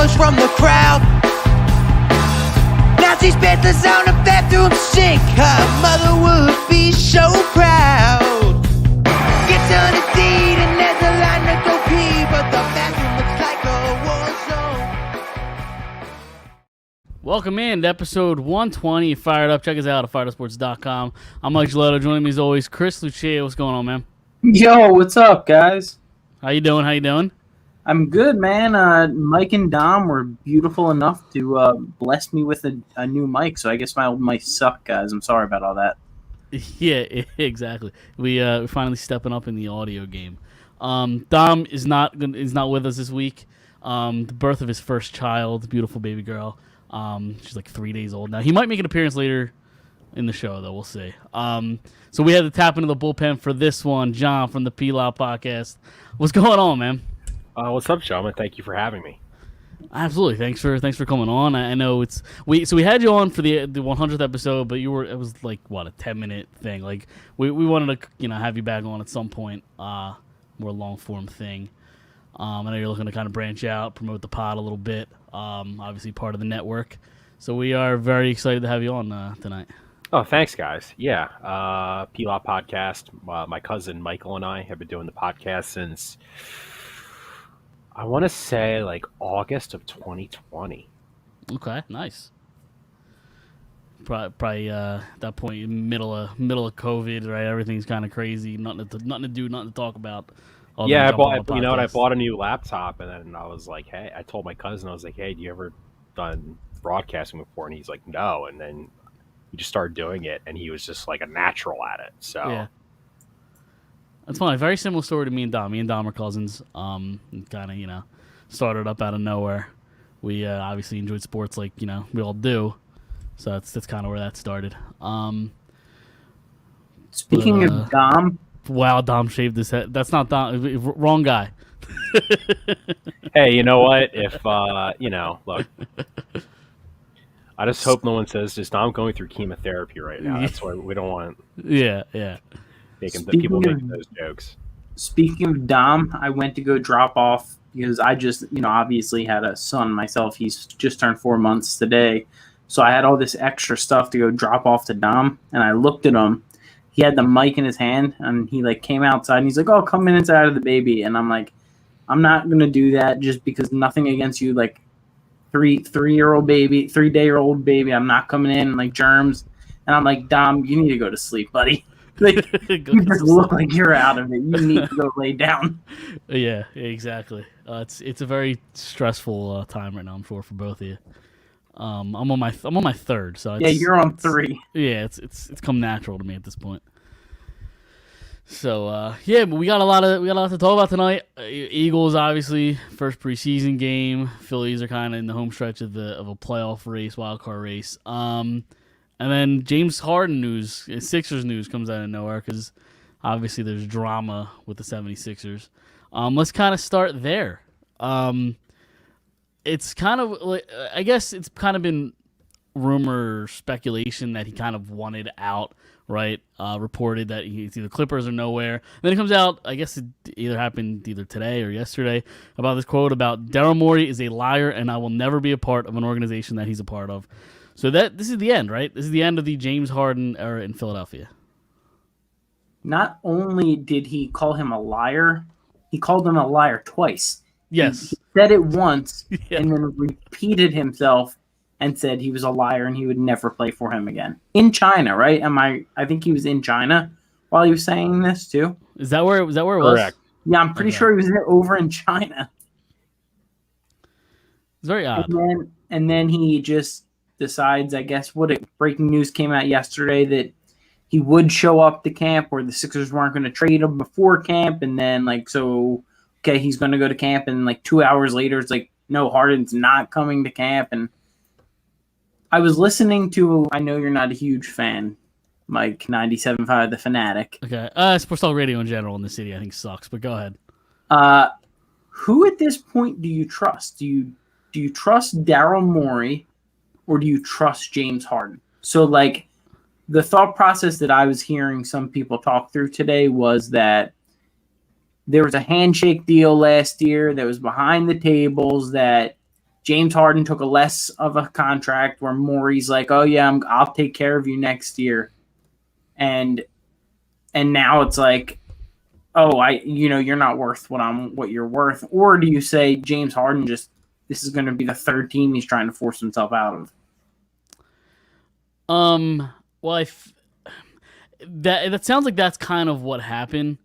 applause from the crowd. Now she spent the sound of bathroom sink. Her mother would be so proud. Gets on a seat and there's a line to go pee, but the bathroom looks like a war zone. Welcome in to episode 120 of Phired Up. Check us out at firedupsports.com. I'm Mike Gilletto. Joining me as always, Chris Lucia. What's going on, man? Yo, what's up, guys? How you doing? I'm good, man. Mike and Dom were beautiful enough to bless me with a new mic, so I guess my old mic sucked, guys. I'm sorry about all that. Yeah, exactly. We're finally stepping up in the audio game. Dom is not with us this week. The birth of his first child, beautiful baby girl. She's like 3 days old now. He might make an appearance later in the show, though. We'll see. So we had to tap into the bullpen for this one. John from the Phired Up podcast. What's going on, man? What's up, gentlemen? Thank you for having me. Absolutely. Thanks for coming on. I know we had you on for the 100th episode, but it was like what, a 10-minute thing. Like we wanted to have you back on at some point, more long form thing. I know you're looking to kind of branch out, promote the pod a little bit. Obviously part of the network, so we are very excited to have you on tonight. Oh, thanks, guys. Yeah, Phired Up podcast. My cousin Michael and I have been doing the podcast since, I want to say, like August of 2020. Okay, nice. Probably at that point, middle of COVID, right? Everything's kind of crazy. Nothing to do, nothing to talk about. Yeah, I bought a new laptop, and then I was like, hey, I told my cousin, I was like, hey, do you ever done broadcasting before? And he's like, no. And then he just started doing it, and he was just like a natural at it. So yeah. That's funny. Very similar story to me and Dom. Me and Dom are cousins. Kind of, started up out of nowhere. We obviously enjoyed sports like, we all do. So that's kind of where that started. Speaking of Dom. Wow, Dom shaved his head. That's not Dom. Wrong guy. Hey, you know what? If, look. I just hope no one says this. I'm going through chemotherapy right now. That's why we don't want. Yeah. People making those jokes. Speaking of Dom, I went to go drop off because I just, obviously had a son myself. He's just turned 4 months today. So I had all this extra stuff to go drop off to Dom. And I looked at him. He had the mic in his hand. And he came outside. And he's like, oh, come in inside of the baby. And I'm like, I'm not going to do that just because nothing against you. Like, three-day-old baby. I'm not coming in like germs. And I'm like, Dom, you need to go to sleep, buddy. Like, you just look like you're out of it. You need to go lay down. Yeah, exactly. It's a very stressful time right now, I'm sure, for both of you. I'm on my third, so you're on 3. Yeah, it's come natural to me at this point. So but we got a lot to talk about tonight. Eagles, obviously, first preseason game. Phillies are kind of in the home stretch of a playoff race, wild card race. And then James Harden news, Sixers news comes out of nowhere because obviously there's drama with the 76ers. Let's kind of start there. It's kind of like, I guess it's kind of been rumor, speculation that he kind of wanted out, right? Reported that it's either Clippers or nowhere. And then it comes out, I guess it either happened either today or yesterday, about this quote about Daryl Morey is a liar and I will never be a part of an organization that he's a part of. So this is the end, right? This is the end of the James Harden era in Philadelphia. Not only did he call him a liar, he called him a liar twice. Yes. He said it once and then repeated himself and said he was a liar and he would never play for him again. In China, right? I think he was in China while he was saying this too. Is that where it was? Correct. Yeah, I'm pretty sure he was over in China. It's very odd. And then he just decides, I guess, breaking news came out yesterday that he would show up to camp, or the Sixers weren't going to trade him before camp, and then he's going to go to camp, and 2 hours later it's like, no, Harden's not coming to camp. And I was listening to, I know you're not a huge fan, Mike, 97.5 The Fanatic. Okay, sports talk radio in general in the city I think sucks, but go ahead. Who at this point do you trust? Do you trust Daryl Morey? Or do you trust James Harden? So, the thought process that I was hearing some people talk through today was that there was a handshake deal last year that was behind the tables that James Harden took a less of a contract where Morey's like, oh yeah, I'll take care of you next year. And now it's like, oh, you're not worth what you're worth. Or do you say James Harden this is going to be the third team he's trying to force himself out of? Well, that sounds like that's kind of what happened,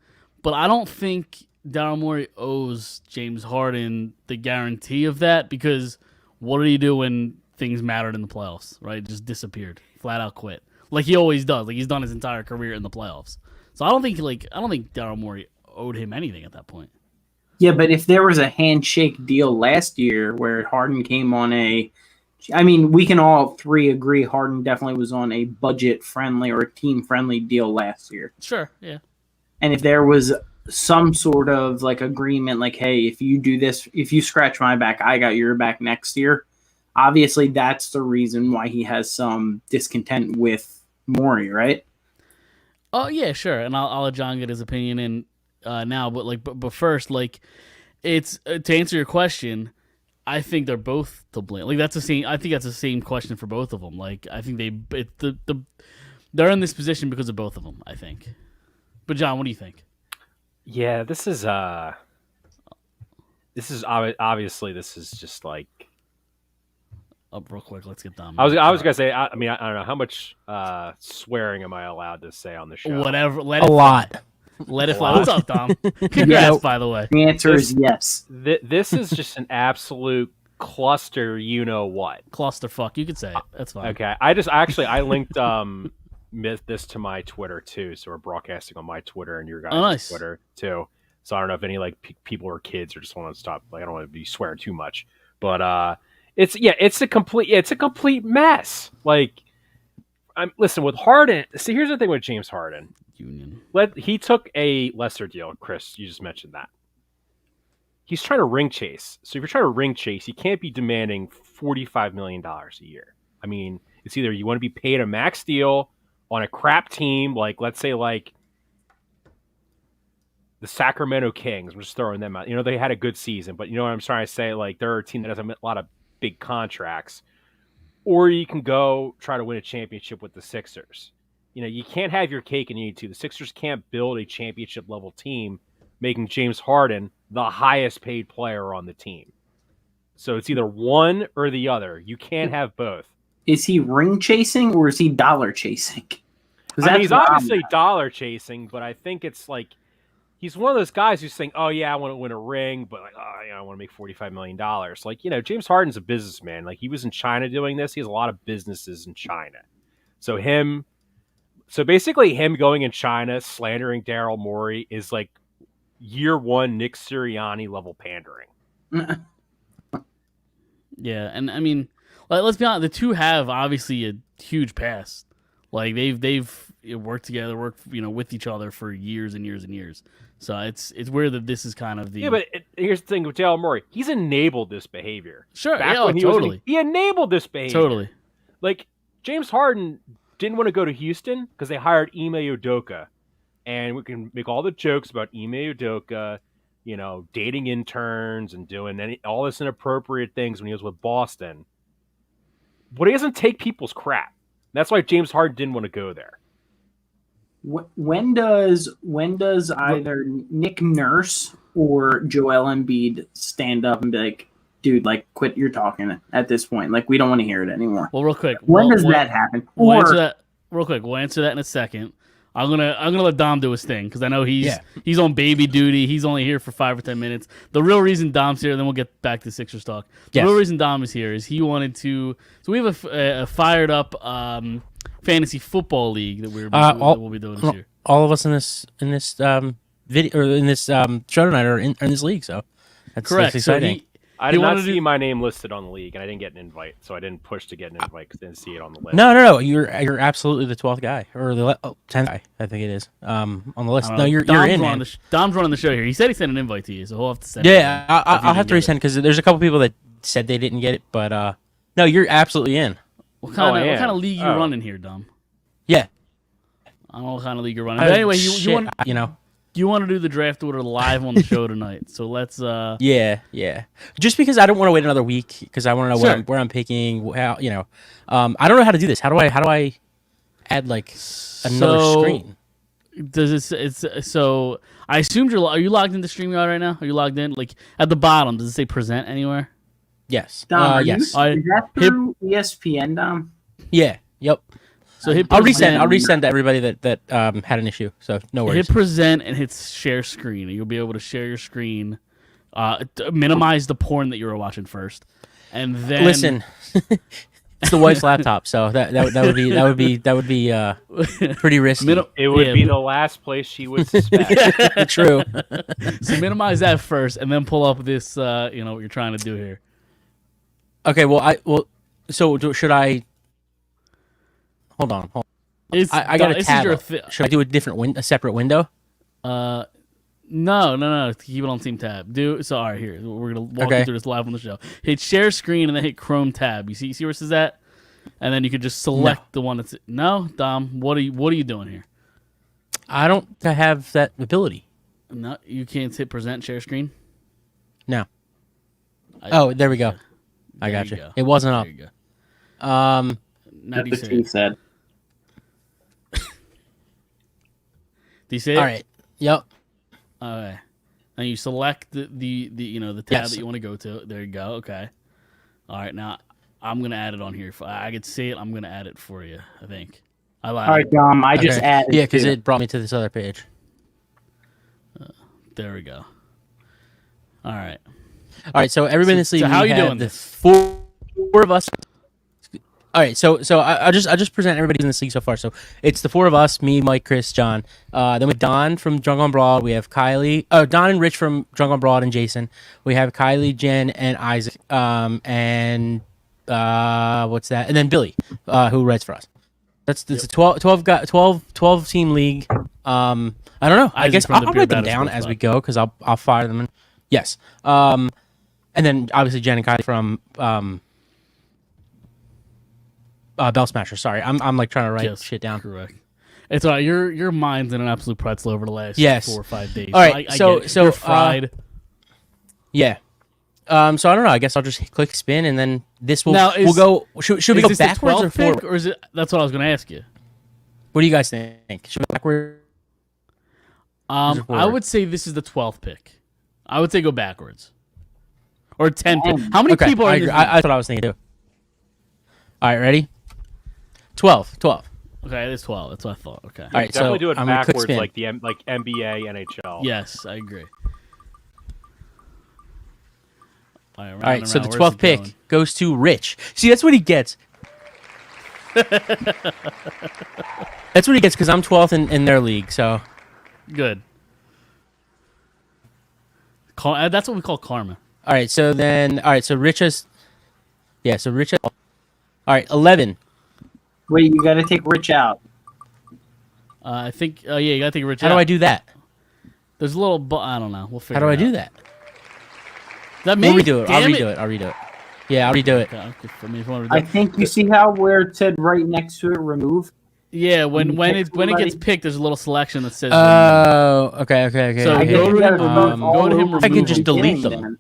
but I don't think Daryl Morey owes James Harden the guarantee of that, because what did he do when things mattered in the playoffs, right? Just disappeared, flat out quit. Like he always does. Like he's done his entire career in the playoffs. So I don't think Daryl Morey owed him anything at that point. Yeah, but if there was a handshake deal last year where Harden came on we can all three agree Harden definitely was on a budget-friendly or a team-friendly deal last year. Sure, yeah. And if there was some sort of like agreement, like, hey, if you do this, if you scratch my back, I got your back next year, obviously that's the reason why he has some discontent with Morey, right? Oh, yeah, sure. And I'll let John get his opinion in now, but first, it's to answer your question, I think they're both to blame. Like I think that's the same question for both of them. Like I think they're in this position because of both of them, I think. But John, what do you think? Yeah, this is obviously just like up real quick. Let's get done. I was gonna say. I don't know how much swearing am I allowed to say on the show. Whatever. Let it fly. What's up, Tom? Congrats, by the way. The answer is yes. This is just an absolute cluster. You know what? Clusterfuck. You could say it. That's fine. Okay. I linked this to my Twitter too, so we're broadcasting on my Twitter and your guys' Twitter too. So I don't know if any people or kids or just want to stop. I don't want to be swearing too much, but it's a complete mess. Listen, with Harden. See, here's the thing with James Harden. He took a lesser deal. Chris, you just mentioned that. He's trying to ring chase. So if you're trying to ring chase, you can't be demanding $45 million a year. I mean, it's either you want to be paid a max deal on a crap team, let's say the Sacramento Kings. I'm just throwing them out. They had a good season, but you know what I'm trying to say? They're a team that has a lot of big contracts. Or you can go try to win a championship with the Sixers. You can't have your cake and eat it too. The Sixers can't build a championship level team, making James Harden the highest paid player on the team. So it's either one or the other. You can't have both. Is he ring chasing or is he dollar chasing? He's obviously dollar chasing, but I think it's he's one of those guys who's saying, "Oh yeah, I want to win a ring, but I want to make $45 million." James Harden's a businessman. He was in China doing this. He has a lot of businesses in China. So basically, him going in China slandering Daryl Morey is year one Nick Sirianni level pandering. Yeah, and I mean, let's be honest. The two have obviously a huge past. They've worked together, with each other for years and years and years. So it's weird that this is kind of the here's the thing with Daryl Morey. He's enabled this behavior. Sure, Totally. He enabled this behavior. Totally. James Harden didn't want to go to Houston because they hired Ime Udoka. And we can make all the jokes about Ime Udoka, dating interns and doing all this inappropriate things when he was with Boston. But he doesn't take people's crap. That's why James Harden didn't want to go there. When does either Nick Nurse or Joel Embiid stand up and be like, dude, quit your talking at this point. We don't want to hear it anymore. Well, real quick. When does that happen? We'll answer that real quick. We'll answer that in a second. I'm gonna let Dom do his thing because I know he's on baby duty. He's only here for 5 or 10 minutes. The real reason Dom's here, then we'll get back to Sixers talk. The real reason Dom is here is he wanted to. So we have a Phired Up fantasy football league that we'll be doing this year. All of us in this video or in this show tonight are in this league, so that's exciting. So I did not see my name listed on the league, and I didn't get an invite, so I didn't push to get an invite because I didn't see it on the list. No, you're absolutely the 12th guy or the 10th guy, I think it is, on the list. No, you're in, man. Dom's running the show here. He said he sent an invite to you, so we'll have to send. Yeah, I'll have to resend because there's a couple people that said they didn't get it, but no, you're absolutely in. What kind of league you running here, Dom? Yeah, I don't know what kind of league you're running. But anyway, you you want to do the draft order live on the show tonight. So let's. Yeah. Just because I don't want to wait another week because I want to know Sure. where I'm picking. How I don't know how to do this. How do I add like another screen? Does it's so? I assumed are you logged into StreamYard right now? Are you logged in? Like at the bottom, does it say present anywhere? Yes. Dom, Yes. is that through ESPN, Dom? Yeah. Yep. So hit I'll present. resend to everybody that had an issue. So no worries. Hit present and hit share screen, and you'll be able to share your screen. Minimize the porn that you were watching first, and then Listen. It's the wife's laptop, so that would be pretty risky. It would be the last place she would suspect. True. So minimize that first, and then pull up this. What you're trying to do here. Okay. So should I? Hold on. I got a tab. Should I do a separate window? No. Keep it on Team Tab. All right, here. We're gonna walk you through this live on the show. Hit Share Screen and then hit Chrome Tab. You see where it says that? And then you could just select the one that's Dom. What are you doing here? I don't have that ability. No, you can't hit Present Share Screen. No. There we go. I got you. Go. It wasn't There up. you go. That's Now do you what say he it? said. Do you say it? All right. Yep. Okay. Now you select the tab that you want to go to. There you go. Okay. All right. Now I'm gonna add it on here. If I could see it, I'm gonna add it for you. I think. I lied. All right, Dom. I just added. Yeah, because it brought me to this other page. There we go. All right. All right. So everybody in this league, So how are we you have doing the this? four of us. All right, so I just present everybody in this league so far. So it's the four of us: me, Mike, Chris, John. Then with Don from Drunk on Broad, we have Kylie. Don and Rich from Drunk on Broad, and Jason. We have Kylie, Jen, and Isaac. And what's that? And then Billy, who writes for us. It's a 12 team league. I don't know. I guess I'll write them down as we go because I'll fire them in. Yes. And then obviously Jen and Kylie from Bell Smasher. Sorry, I'm like trying to write shit down. Correct. It's all right. Your mind's in an absolute pretzel over the last 4 or 5 days. All right. So you're fried. Yeah. So I don't know. I guess I'll just click spin and then this will Now, we'll go. Should we go backwards or forward? Or is it? That's what I was going to ask you. What do you guys think? Should we go backwards? I would say this is the 12th pick. I would say go backwards. Or 10 pick. How many people are in this? That's what I was thinking too. All right, ready? 12. Okay, it is 12. That's what I thought. Okay. All right, Definitely so do it I'm gonna click backwards, spin. like NBA, NHL. Yes, I agree. All right, so the 12th pick goes to Rich. See, that's what he gets. That's what he gets because I'm 12th in their league. So good. That's what we call karma. all right, so Rich has. Yeah, so Rich. All right, 11. Wait, you got to take Rich out. I think. Yeah, you gotta take Rich. How do I do that? There's a little. I don't know. We'll figure. How do I it do out. that? That me? We'll redo it. I'll Damn redo it. I'll redo it. Yeah, I'll redo it. Okay, for me, if you want to I think you see how where it said right next to it, remove. Yeah, when it somebody? gets picked, there's a little selection that says. Oh, okay. So okay. go to him, All go to him. over I can remove just them. delete them. then.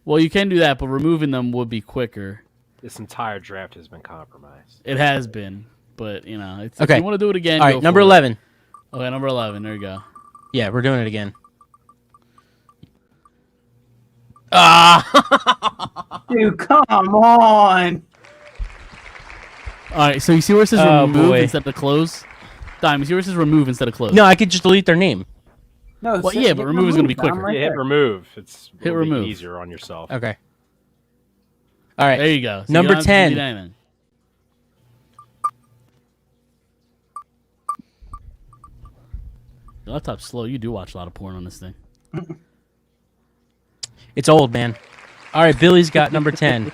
Well, you can do that, but removing them would be quicker. This entire draft has been compromised. It has been, but if Okay. you want to do it again, All right, go number for it. 11. Okay, number 11. There you go. Yeah, we're doing it again. Ah! Dude, come on. All right, so you see where it says Oh, remove boy. instead of close? Dime, you see where it says remove instead of close? No, I could just delete their name. No, Well, so yeah, but hit remove is gonna be Dom, quicker. right Yeah, hit there. remove. It's Hit a little bit remove. easier on yourself. Okay. All right. There you go. So Number you don't have to 10. delete anything. The laptop's slow. You do watch a lot of porn on this thing. It's old, man. All right, Billy's got number 10.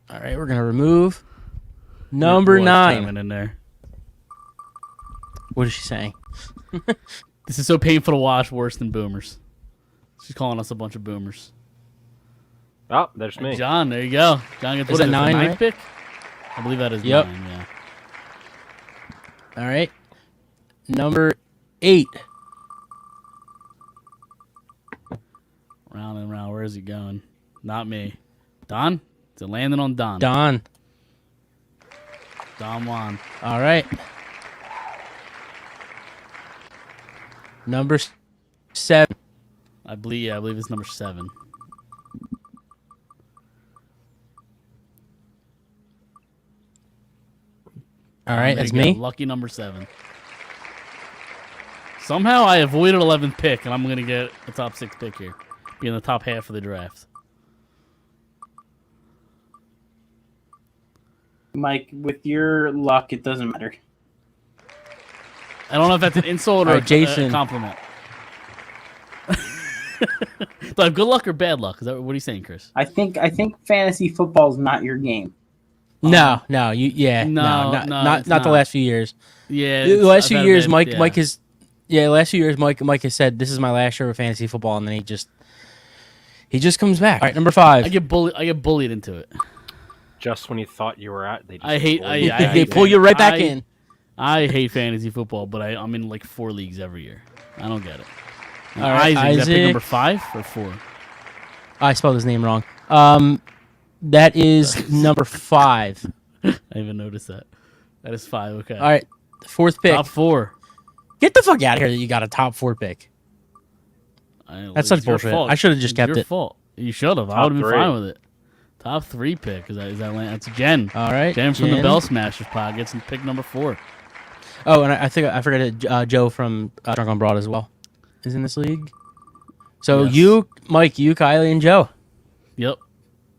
All right, we're going to remove number Your boy's 9. chiming in there. What is she saying? This is so painful to watch, worse than boomers. She's calling us a bunch of boomers. Oh, there's me. John, there you go. John gets Is that 9, ninth right? pick? I believe that is Yep. 9, yeah. All right. Number 8. Round and round. Where is he going? Not me. Don? Is it landing on Don? Don. Don Juan. All right. Number 7. I believe it's number 7. All right, There that's you go. me. Lucky number 7. Somehow I avoided 11th pick, and I'm going to get a top 6 pick here. Be in the top half of the draft. Mike, with your luck, it doesn't matter. I don't know if that's an insult or All right, a Jason. compliment. Do I have good luck or bad luck? What are you saying, Chris? I think fantasy football is not your game. No, not it's the last few years. Yeah, The last I've few had a years, bad- Mike yeah. Mike has Mike has said this is my last year of fantasy football, and then he just comes back. All right, number 5. I get bullied into it. Just when you thought you were out, they just I hate- pull I- you I back They hate in. pull you right back I- in. I hate fantasy football, but I'm in like 4 leagues every year. I don't get it. And All right, Isaac, is that pick Isaac. number 5 or 4? I spelled his name wrong. That is number 5. I even noticed that. That is 5. Okay. All right, 4th pick. Top 4. Get the fuck out of here! That you got a top 4 pick. That's such It's your bullshit. fault. I should have just It's kept your it. fault. You should have. I Top would have been 3. fine with it. Top 3 pick. That's Jen. All right, Jen from the Jen. Bell Smashers pod gets in pick number 4. Oh, and I think I forgot that Joe from Drunk on Broad as well is in this league. So Yes. you, Mike, you, Kylie, and Joe. Yep.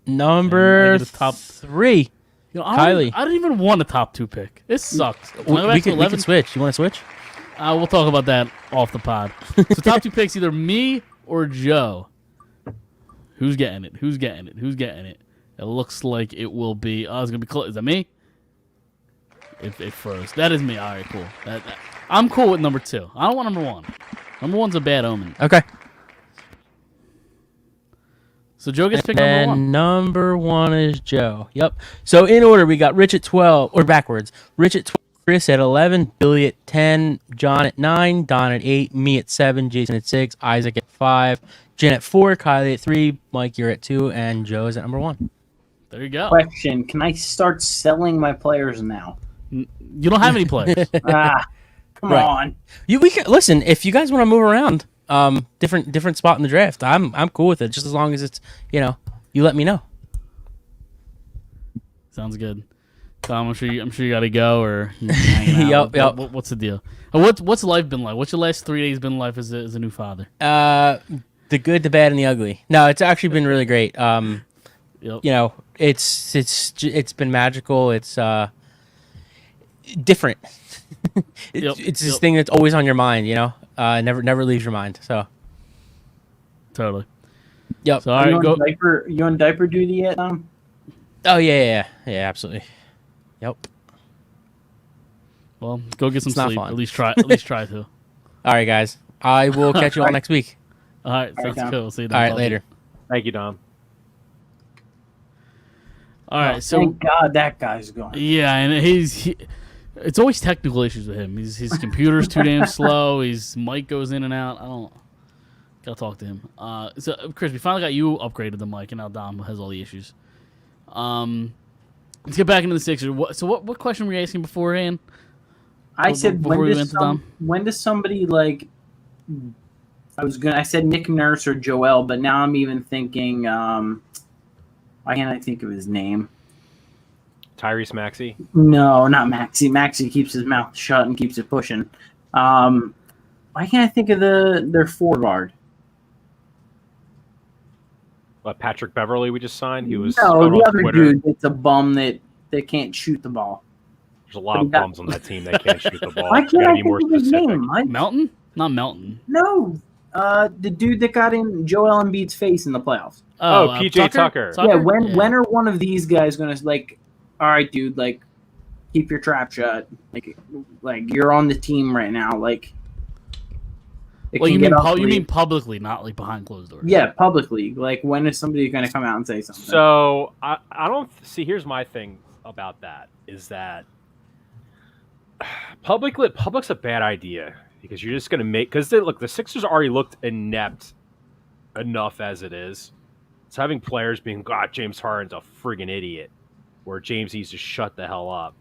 Number And I get a top- 3. You know, Kylie. I don't even want a top 2 pick. This sucks. Can I go We back to can 11? switch. You want to switch? We'll talk about that off the pod. So top 2 picks, either me or Joe. Who's getting it? Who's getting it? Who's getting it? It looks like it will be. Oh, it's gonna be close. Is that me? It froze. That is me. All right, cool. I'm cool with number 2. I don't want number 1. Number 1's a bad omen. Okay. So Joe gets picked number 1. And number 1 is Joe. Yep. So in order, we got Rich at 12, or backwards. Rich at 12, Chris at 11, Billy at 10, John at 9, Don at 8, me at 7, Jason at 6, Isaac at 5, Jen at 4, Kylie at 3, Mike, you're at 2, and Joe is at number 1. There you go. Question: can I start selling my players now? You don't have any players. Come Right. on. We can listen if you guys want to move around, different spot in the draft. I'm cool with it, just as long as it's you let me know. Sounds good. Tom, I'm sure you got to go or you're hanging out. Yep. What's the deal? What's life been like? What's your last 3 days been like as a new father? The good, the bad, and the ugly. No, it's actually been really great. Yep. It's been magical. It's different. It's this thing that's always on your mind. Never leaves your mind. So. Totally. Yep. So all right, go. You on diaper duty yet, Tom? Oh yeah, absolutely. Yep. Well, go get some It's not sleep. fun. At least try to. All right, guys. I will catch you all next week. All right, sounds Tom. cool. See you then. All right, Love you. later. Thank you, Dom. All right, so Thank God that guy's gone. yeah, and it's always technical issues with him. His computer's too damn slow. His mic goes in and out. I don't. Gotta talk to him. So Chris, we finally got you upgraded the mic, and now Dom has all the issues. Let's get back into the Sixers. What question were you asking beforehand? I said before we went to Dom? when does somebody like? I said Nick Nurse or Joel, but now I'm even thinking. Why can't I think of his name? Tyrese Maxey. No, not Maxie. Maxie keeps his mouth shut and keeps it pushing. Why can't I think of their forward? What, Patrick Beverly we just signed? He was No, on the other Twitter. dude that's a bum that can't shoot the ball. There's a lot of That- bums on that team that can't shoot the ball. Why You can't gotta I be more think of his specific. name? Melton? Not Melton. No, the dude that got in Joel Embiid's face in the playoffs. Oh, PJ Tucker. Yeah, when are one of these guys gonna like? All right, dude, like keep your trap shut. Like you're on the team right now. Like, it Well, can you get mean ugly. you mean publicly, not like behind closed doors. Yeah, publicly. Like when is somebody gonna come out and say something? So, I don't see. Here's my thing about that is that, Public's a bad idea because you're just going to make because look, the Sixers already looked inept enough as it is. So having players being, God, James Harden's a friggin' idiot, or James needs to shut the hell up,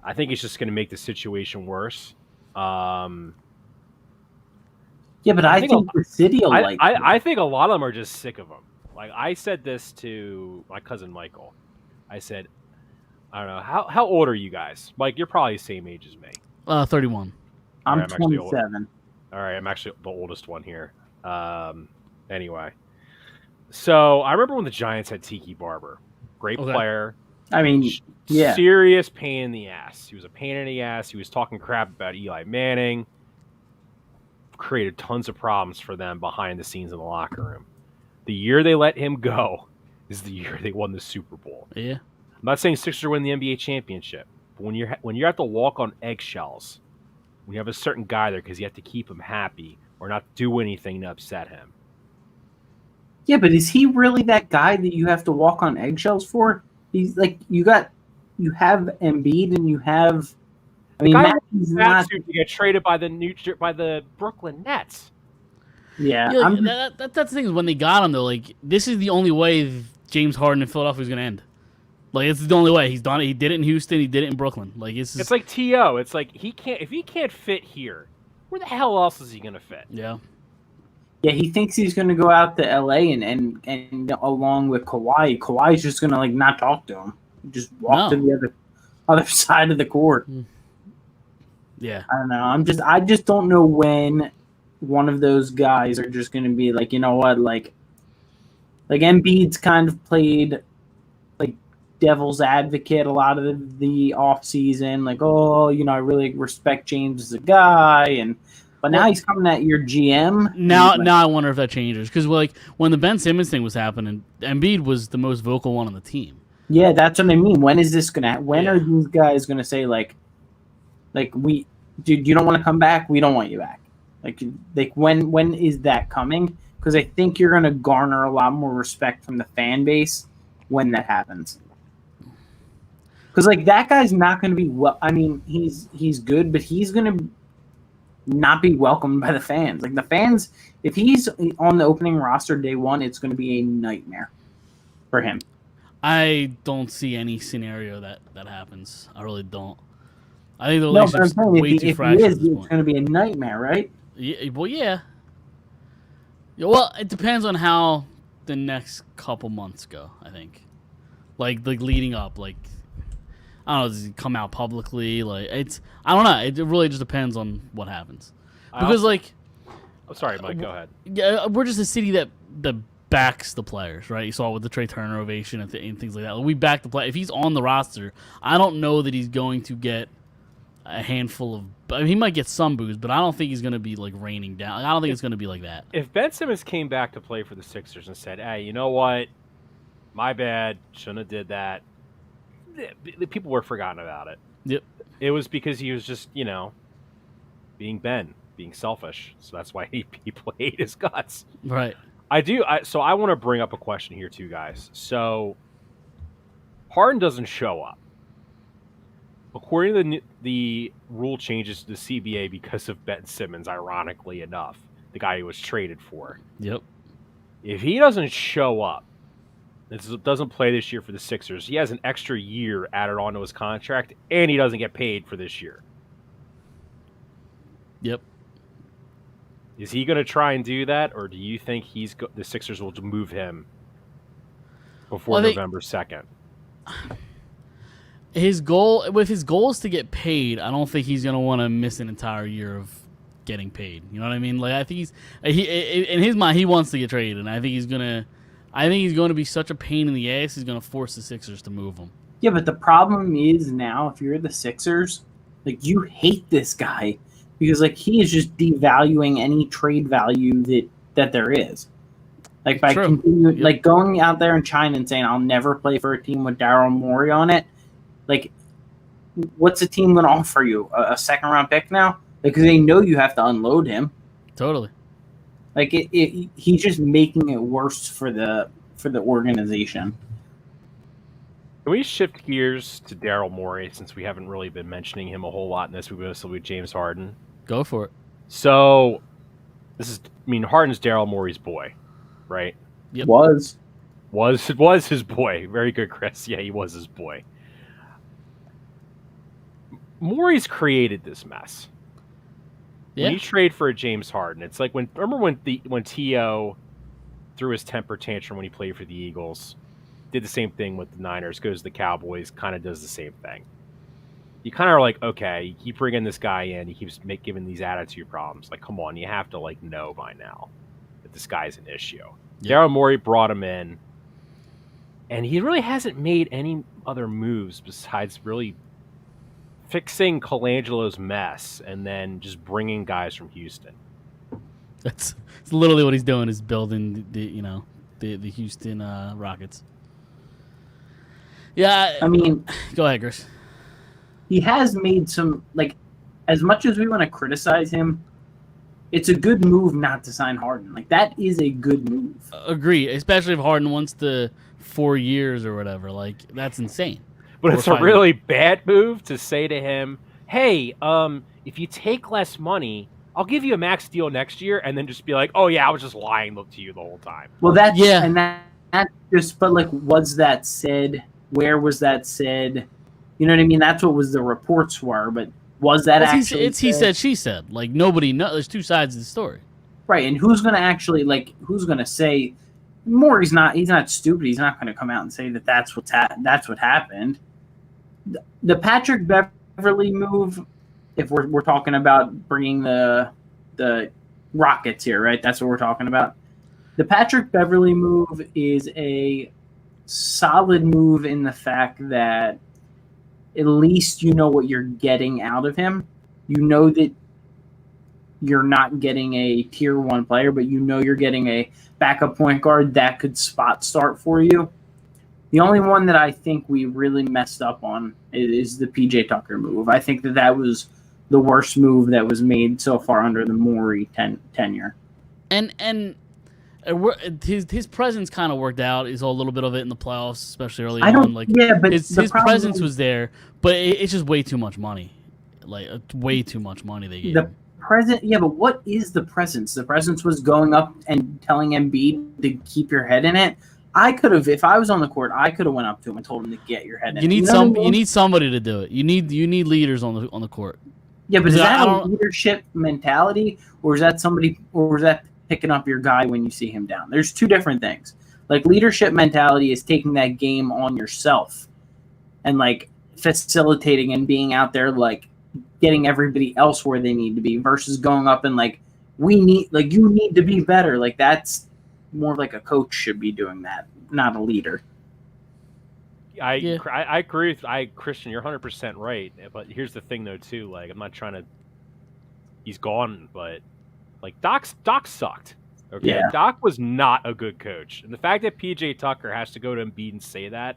I think it's just going to make the situation worse. Yeah, but I think the city will like. I think a lot of them are just sick of him. Like I said this to my cousin Michael. I said, I don't know how old are you guys? Mike, you're probably the same age as me. 31. I'm 27. All right, I'm actually the oldest one here. Anyway, so I remember when the Giants had Tiki Barber, great player. I mean, yeah, serious pain in the ass. He was a pain in the ass. He was talking crap about Eli Manning. Created tons of problems for them behind the scenes in the locker room. The year they let him go is the year they won the Super Bowl. Yeah, I'm not saying Sixers win the NBA championship, but when you have to walk on eggshells, when you have a certain guy there because you have to keep him happy or not do anything to upset him. Yeah, but is he really that guy that you have to walk on eggshells for? He's like you have Embiid and you have. I mean, he's not to get traded by the Brooklyn Nets. Yeah, that's the thing is when they got him though. Like this is the only way James Harden in Philadelphia is going to end. Like it's the only way he's done it. He did it in Houston. He did it in Brooklyn. Like it's like T.O. It's like if he can't fit here, where the hell else is he going to fit? Yeah. Yeah, he thinks he's going to go out to L.A. and along with Kawhi. Kawhi's just going to like not talk to him. Just walk to the other side of the court. Yeah. I don't know. I just don't know when one of those guys are just going to be like, you know what, like Embiid's kind of played like devil's advocate a lot of the off season. Like, oh, you know, I really respect James as a guy, but now he's coming at your GM. Now I wonder if that changes because like when the Ben Simmons thing was happening, Embiid was the most vocal one on the team. Yeah, that's what I mean. When is this gonna? When are these guys gonna say like dude, you don't want to come back? We don't want you back. Like when is that coming? Because I think you're gonna garner a lot more respect from the fan base when that happens. Because like that guy's not gonna be I mean, he's good, but he's gonna not be welcomed by the fans. Like the fans, if he's on the opening roster day one, it's going to be a nightmare for him. I don't see any scenario that happens. I really don't. I think the relationship's way too fragile. It's going to be a nightmare, right? Yeah, well, yeah. Well, it depends on how the next couple months go. I think, like leading up, like. I don't know, does he come out publicly? Like I don't know. It really just depends on what happens. Because sorry, Mike, go ahead. Yeah, we're just a city that backs the players, right? You saw it with the Trey Turner ovation and things like that. We back the player. If he's on the roster, I don't know that he's going to get a handful of. I mean, he might get some boos, but I don't think he's going to be like raining down. I don't think it's going to be like that. If Ben Simmons came back to play for the Sixers and said, "Hey, you know what? My bad. Shouldn't have did that." People were forgotten about it. Yep. It was because he was just, being Ben, being selfish. So that's why people hate his guts. Right. So I want to bring up a question here too, guys. So Harden doesn't show up. According to the rule changes to the CBA because of Ben Simmons, ironically enough, the guy he was traded for. Yep. If he doesn't show up, doesn't play this year for the Sixers, he has an extra year added onto his contract, and he doesn't get paid for this year. Yep. Is he going to try and do that, or do you think the Sixers will move him before November 2nd? His goal is to get paid, I don't think he's going to want to miss an entire year of getting paid. You know what I mean? Like I think in his mind he wants to get traded, and I think he's going to be such a pain in the ass. He's going to force the Sixers to move him. Yeah, but the problem is now, if you're the Sixers, like you hate this guy because like he is just devaluing any trade value that there is. Like by continuing, like going out there in China and saying I'll never play for a team with Daryl Morey on it. Like, what's the team going to offer you? A second round pick now? Because they know you have to unload him. Totally. Like he's just making it worse for the organization. Can we shift gears to Daryl Morey since we haven't really been mentioning him a whole lot in this? We've mostly with James Harden. Go for it. So, Harden's Daryl Morey's boy, right? Yep. Was his boy. Very good, Chris. Yeah, he was his boy. Morey's created this mess. Yeah. When you trade for a James Harden, it's like when T.O. threw his temper tantrum when he played for the Eagles, did the same thing with the Niners, goes to the Cowboys, kind of does the same thing. You kind of are like, okay, you keep bringing this guy in, he keeps giving these attitude problems. Like, come on, you have to know by now that this guy's an issue. Yeah. Daryl Morey brought him in, and he really hasn't made any other moves besides really fixing Colangelo's mess and then just bringing guys from Houston. It's literally what he's doing is building the Houston Rockets. Yeah, I mean, go ahead, Chris. He has made some, as much as we want to criticize him, it's a good move not to sign Harden. Like, that is a good move. Agree, especially if Harden wants the 4 years or whatever. Like, that's insane. But it's a really bad move to say to him, hey, if you take less money, I'll give you a max deal next year, and then just be like, oh, yeah, I was just lying to you the whole time. Well, and that just, but, was that said? Where was that said? You know what I mean? That's what the reports were, but was that actually it's he said, she said. Like, nobody knows. There's two sides of the story. Right, and who's going to actually, who's going to say, he's not stupid. He's not going to come out and say that that's what happened. The Patrick Beverly move, if we're talking about bringing the Rockets here, right? That's what we're talking about. The Patrick Beverly move is a solid move in the fact that at least you know what you're getting out of him. You know that you're not getting a tier 1 player, but you know you're getting a backup point guard that could spot start for you. The only one that I think we really messed up on is the PJ Tucker move. I think that was the worst move that was made so far under the Morey tenure. And his presence kind of worked out. Is a little bit of it in the playoffs, especially early on. But his presence was there, but it's just way too much money. Way too much money they gave him. But what is the presence? The presence was going up and telling Embiid to keep your head in it. I could have, if I was on the court, I could have went up to him and told him to get your head in. You need you need somebody to do it. You need leaders on the court. Yeah, but is that a leadership mentality, or is that picking up your guy when you see him down? There's two different things. Leadership mentality is taking that game on yourself and facilitating and being out there getting everybody else where they need to be versus going up and you need to be better. That's more like a coach should be doing that, not a leader. I agree with Christian, you're 100% right. But here's the thing though too, I'm not trying to, he's gone, but Doc sucked. Okay. Yeah. Doc was not a good coach. And the fact that PJ Tucker has to go to Embiid and say that,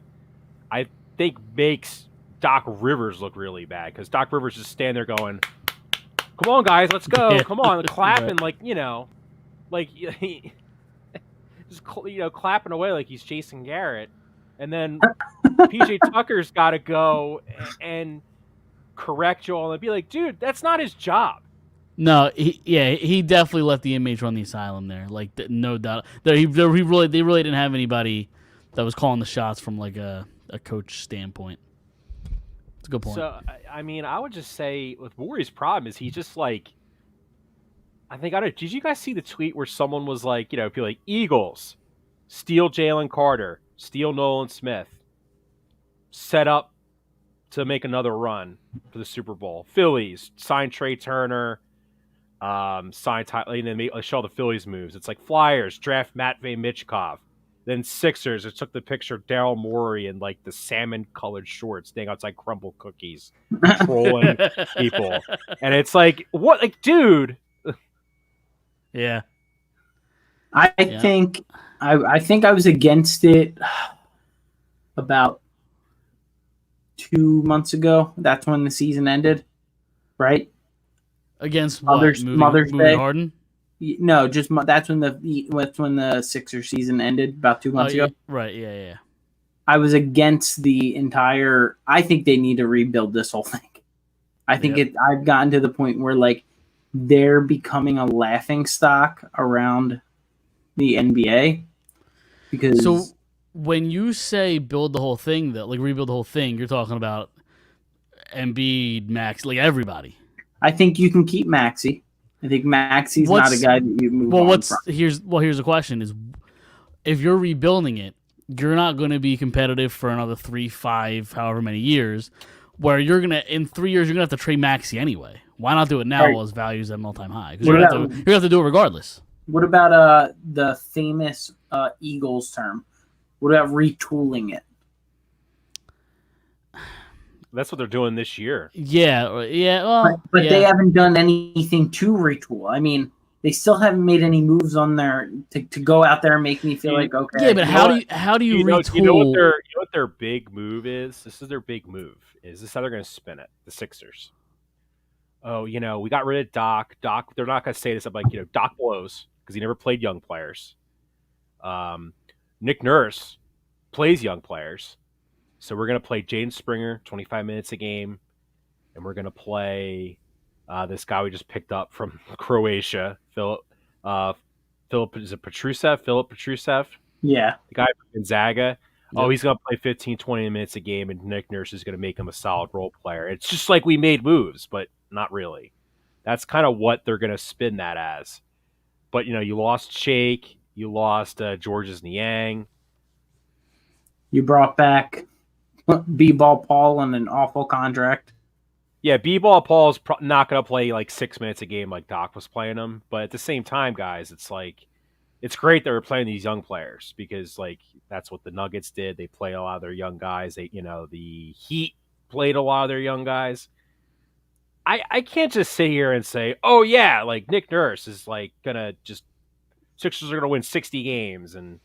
I think makes Doc Rivers look really bad, because Doc Rivers just stand there going, come on guys, let's go. Come on, clapping just clapping away like he's Jason Garrett. And then PJ Tucker's got to go and correct you all and be like, dude, that's not his job. No, he definitely let the inmates run the asylum there. No doubt. They really didn't have anybody that was calling the shots from a coach standpoint. It's a good point. So, I would just say with Morey's problem is he's just did you guys see the tweet where someone was Eagles, steal Jalen Carter, steal Nolan Smith, set up to make another run for the Super Bowl. Phillies, sign Trey Turner, sign Tyler, and then show the Phillies moves. It's Flyers, draft Matvey Michkov. Then Sixers, it took the picture of Daryl Morey in the salmon-colored shorts, staying outside Crumble Cookies, trolling people. And it's what, dude? Yeah. I think I was against it about 2 months ago. That's when the season ended, right? Against Mother's moving Day. Harden? No, that's when the Sixers season ended about 2 months ago. Right, yeah. I was against the entire. I think they need to rebuild this whole thing. I think I've gotten to the point where like they're becoming a laughing stock around the NBA because. So when you say build the whole thing, though, like rebuild the whole thing, you're talking about Embiid, Max, like everybody. I think you can keep Maxey. I think Maxey's not a guy that you move on from. Here's the question is, if you're rebuilding it, you're not going to be competitive for another 3, 5, however many years, where you're going to, in 3 years, you're going to have to trade Maxey anyway. Why not do it now while his value's at an all-time high? Because you're going to have to do it regardless. What about the famous Eagles term? What about retooling it? That's what they're doing this year. Yeah. Well, but they haven't done anything to retool. I mean, they still haven't made any moves on their to go out there and make me feel like okay. Yeah, but how do you retool? You know what their big move is? This is their big move. Is this how they're going to spin it? The Sixers. Oh, we got rid of Doc. Doc, they're not going to say this. I'm like, Doc blows because he never played young players. Nick Nurse plays young players. So we're going to play Jaden Springer 25 minutes a game, and we're going to play this guy we just picked up from Croatia, Philip is it Petrusev? Philip Petrusev? Yeah. The guy from Gonzaga. Yep. Oh, he's going to play 15, 20 minutes a game, and Nick Nurse is going to make him a solid role player. It's just like we made moves, but not really. That's kind of what they're going to spin that as. But, you lost Shake. You lost Georges Niang. You brought back B-Ball Paul on an awful contract. Yeah, B-Ball Paul's not going to play like 6 minutes a game like Doc was playing them. But at the same time, guys, it's like it's great that we're playing these young players because like that's what the Nuggets did. They play a lot of their young guys. The Heat played a lot of their young guys. I can't just sit here and say, oh yeah, like Nick Nurse is like gonna just Sixers are gonna win 60 games and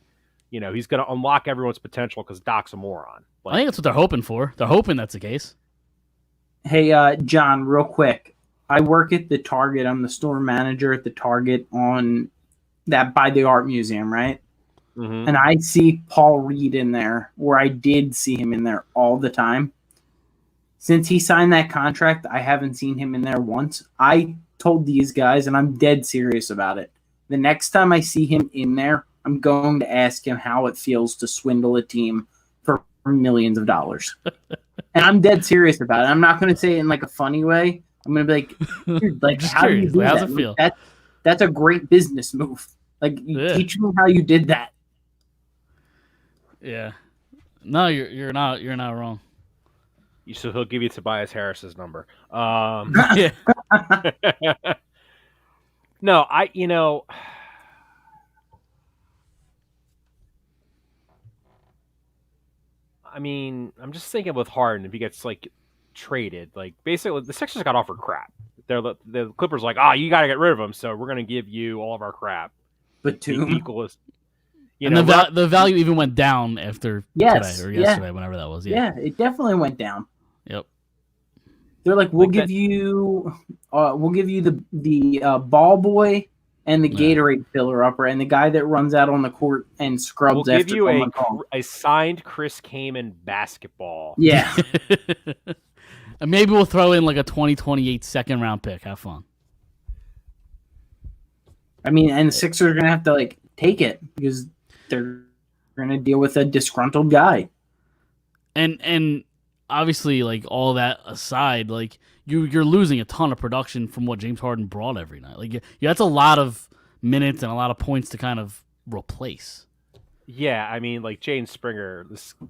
he's gonna unlock everyone's potential because Doc's a moron. I think that's what they're hoping for. They're hoping that's the case. Hey, John, real quick. I work at the Target. I'm the store manager at the Target on that by the art museum, right? Mm-hmm. And I see Paul Reed in there, or I did see him in there all the time. Since he signed that contract, I haven't seen him in there once. I told these guys, and I'm dead serious about it, the next time I see him in there, I'm going to ask him how it feels to swindle a team for millions of dollars. And I'm dead serious about it. I'm not going to say it in like a funny way. I'm going to be like, dude, like, how do you do How's that? it feel? That's a great business move. Like, teach me how you did that. Yeah. No, you're not wrong. So he'll give you Tobias Harris's number. Yeah. No, I mean, I'm just thinking with Harden, if he gets like traded, like basically the Sixers got offered crap. The Clippers like, you got to get rid of him, so we're going to give you all of our crap. But the value even went down after today or yesterday, whenever that was. Yeah, it definitely went down. Yep. They're like, we'll give you the ball boy and the Gatorade filler upper and the guy that runs out on the court and scrubs. We'll give you a signed Chris Kaman basketball. Yeah. And maybe we'll throw in like a 2028 second round pick. Have fun. I mean, and the Sixers are gonna have to like take it because they're gonna deal with a disgruntled guy. And obviously, like all that aside, like you're losing a ton of production from what James Harden brought every night. Like that's a lot of minutes and a lot of points to kind of replace. Yeah, I mean, like Jaden Springer,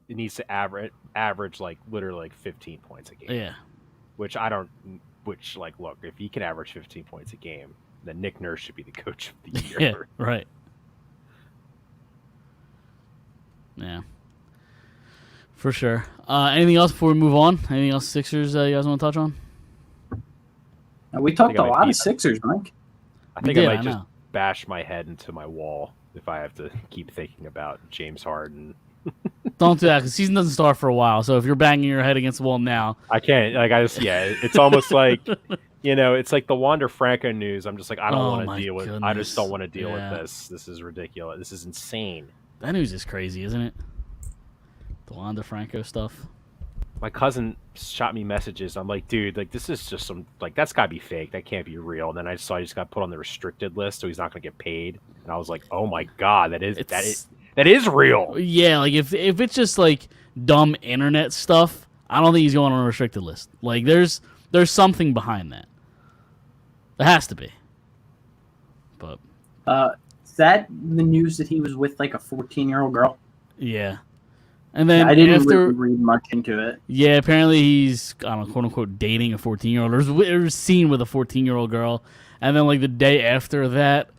it needs to average like literally like 15 points a game. Yeah, look, if he can average 15 points a game, then Nick Nurse should be the coach of the year. Yeah, right. Yeah. For sure. Anything else before we move on? Anything else Sixers you guys want to touch on? We talked a lot of Sixers, Mike. I think I might just bash my head into my wall if I have to keep thinking about James Harden. Don't do that because season doesn't start for a while. So if you're banging your head against the wall now, I can't. Like it's almost like it's like the Wander Franco news. I'm just like I don't want to deal with. I just don't want to deal with this. This is ridiculous. This is insane. That news is crazy, isn't it? The Juan DeFranco stuff. My cousin shot me messages. I'm like, dude, like this is just some like that's gotta be fake. That can't be real. And then I saw he just got put on the restricted list, so he's not gonna get paid. And I was like, oh my god, that is real. Yeah, like if it's just like dumb internet stuff, I don't think he's going on a restricted list. Like there's something behind that. There has to be. But is that the news that he was with like a 14-year-old girl? yeah. And then I didn't after, really read much into it. Yeah, apparently he's, I don't know, quote unquote, dating a 14-year-old. There's seen with a 14-year-old girl. And then like the day after that,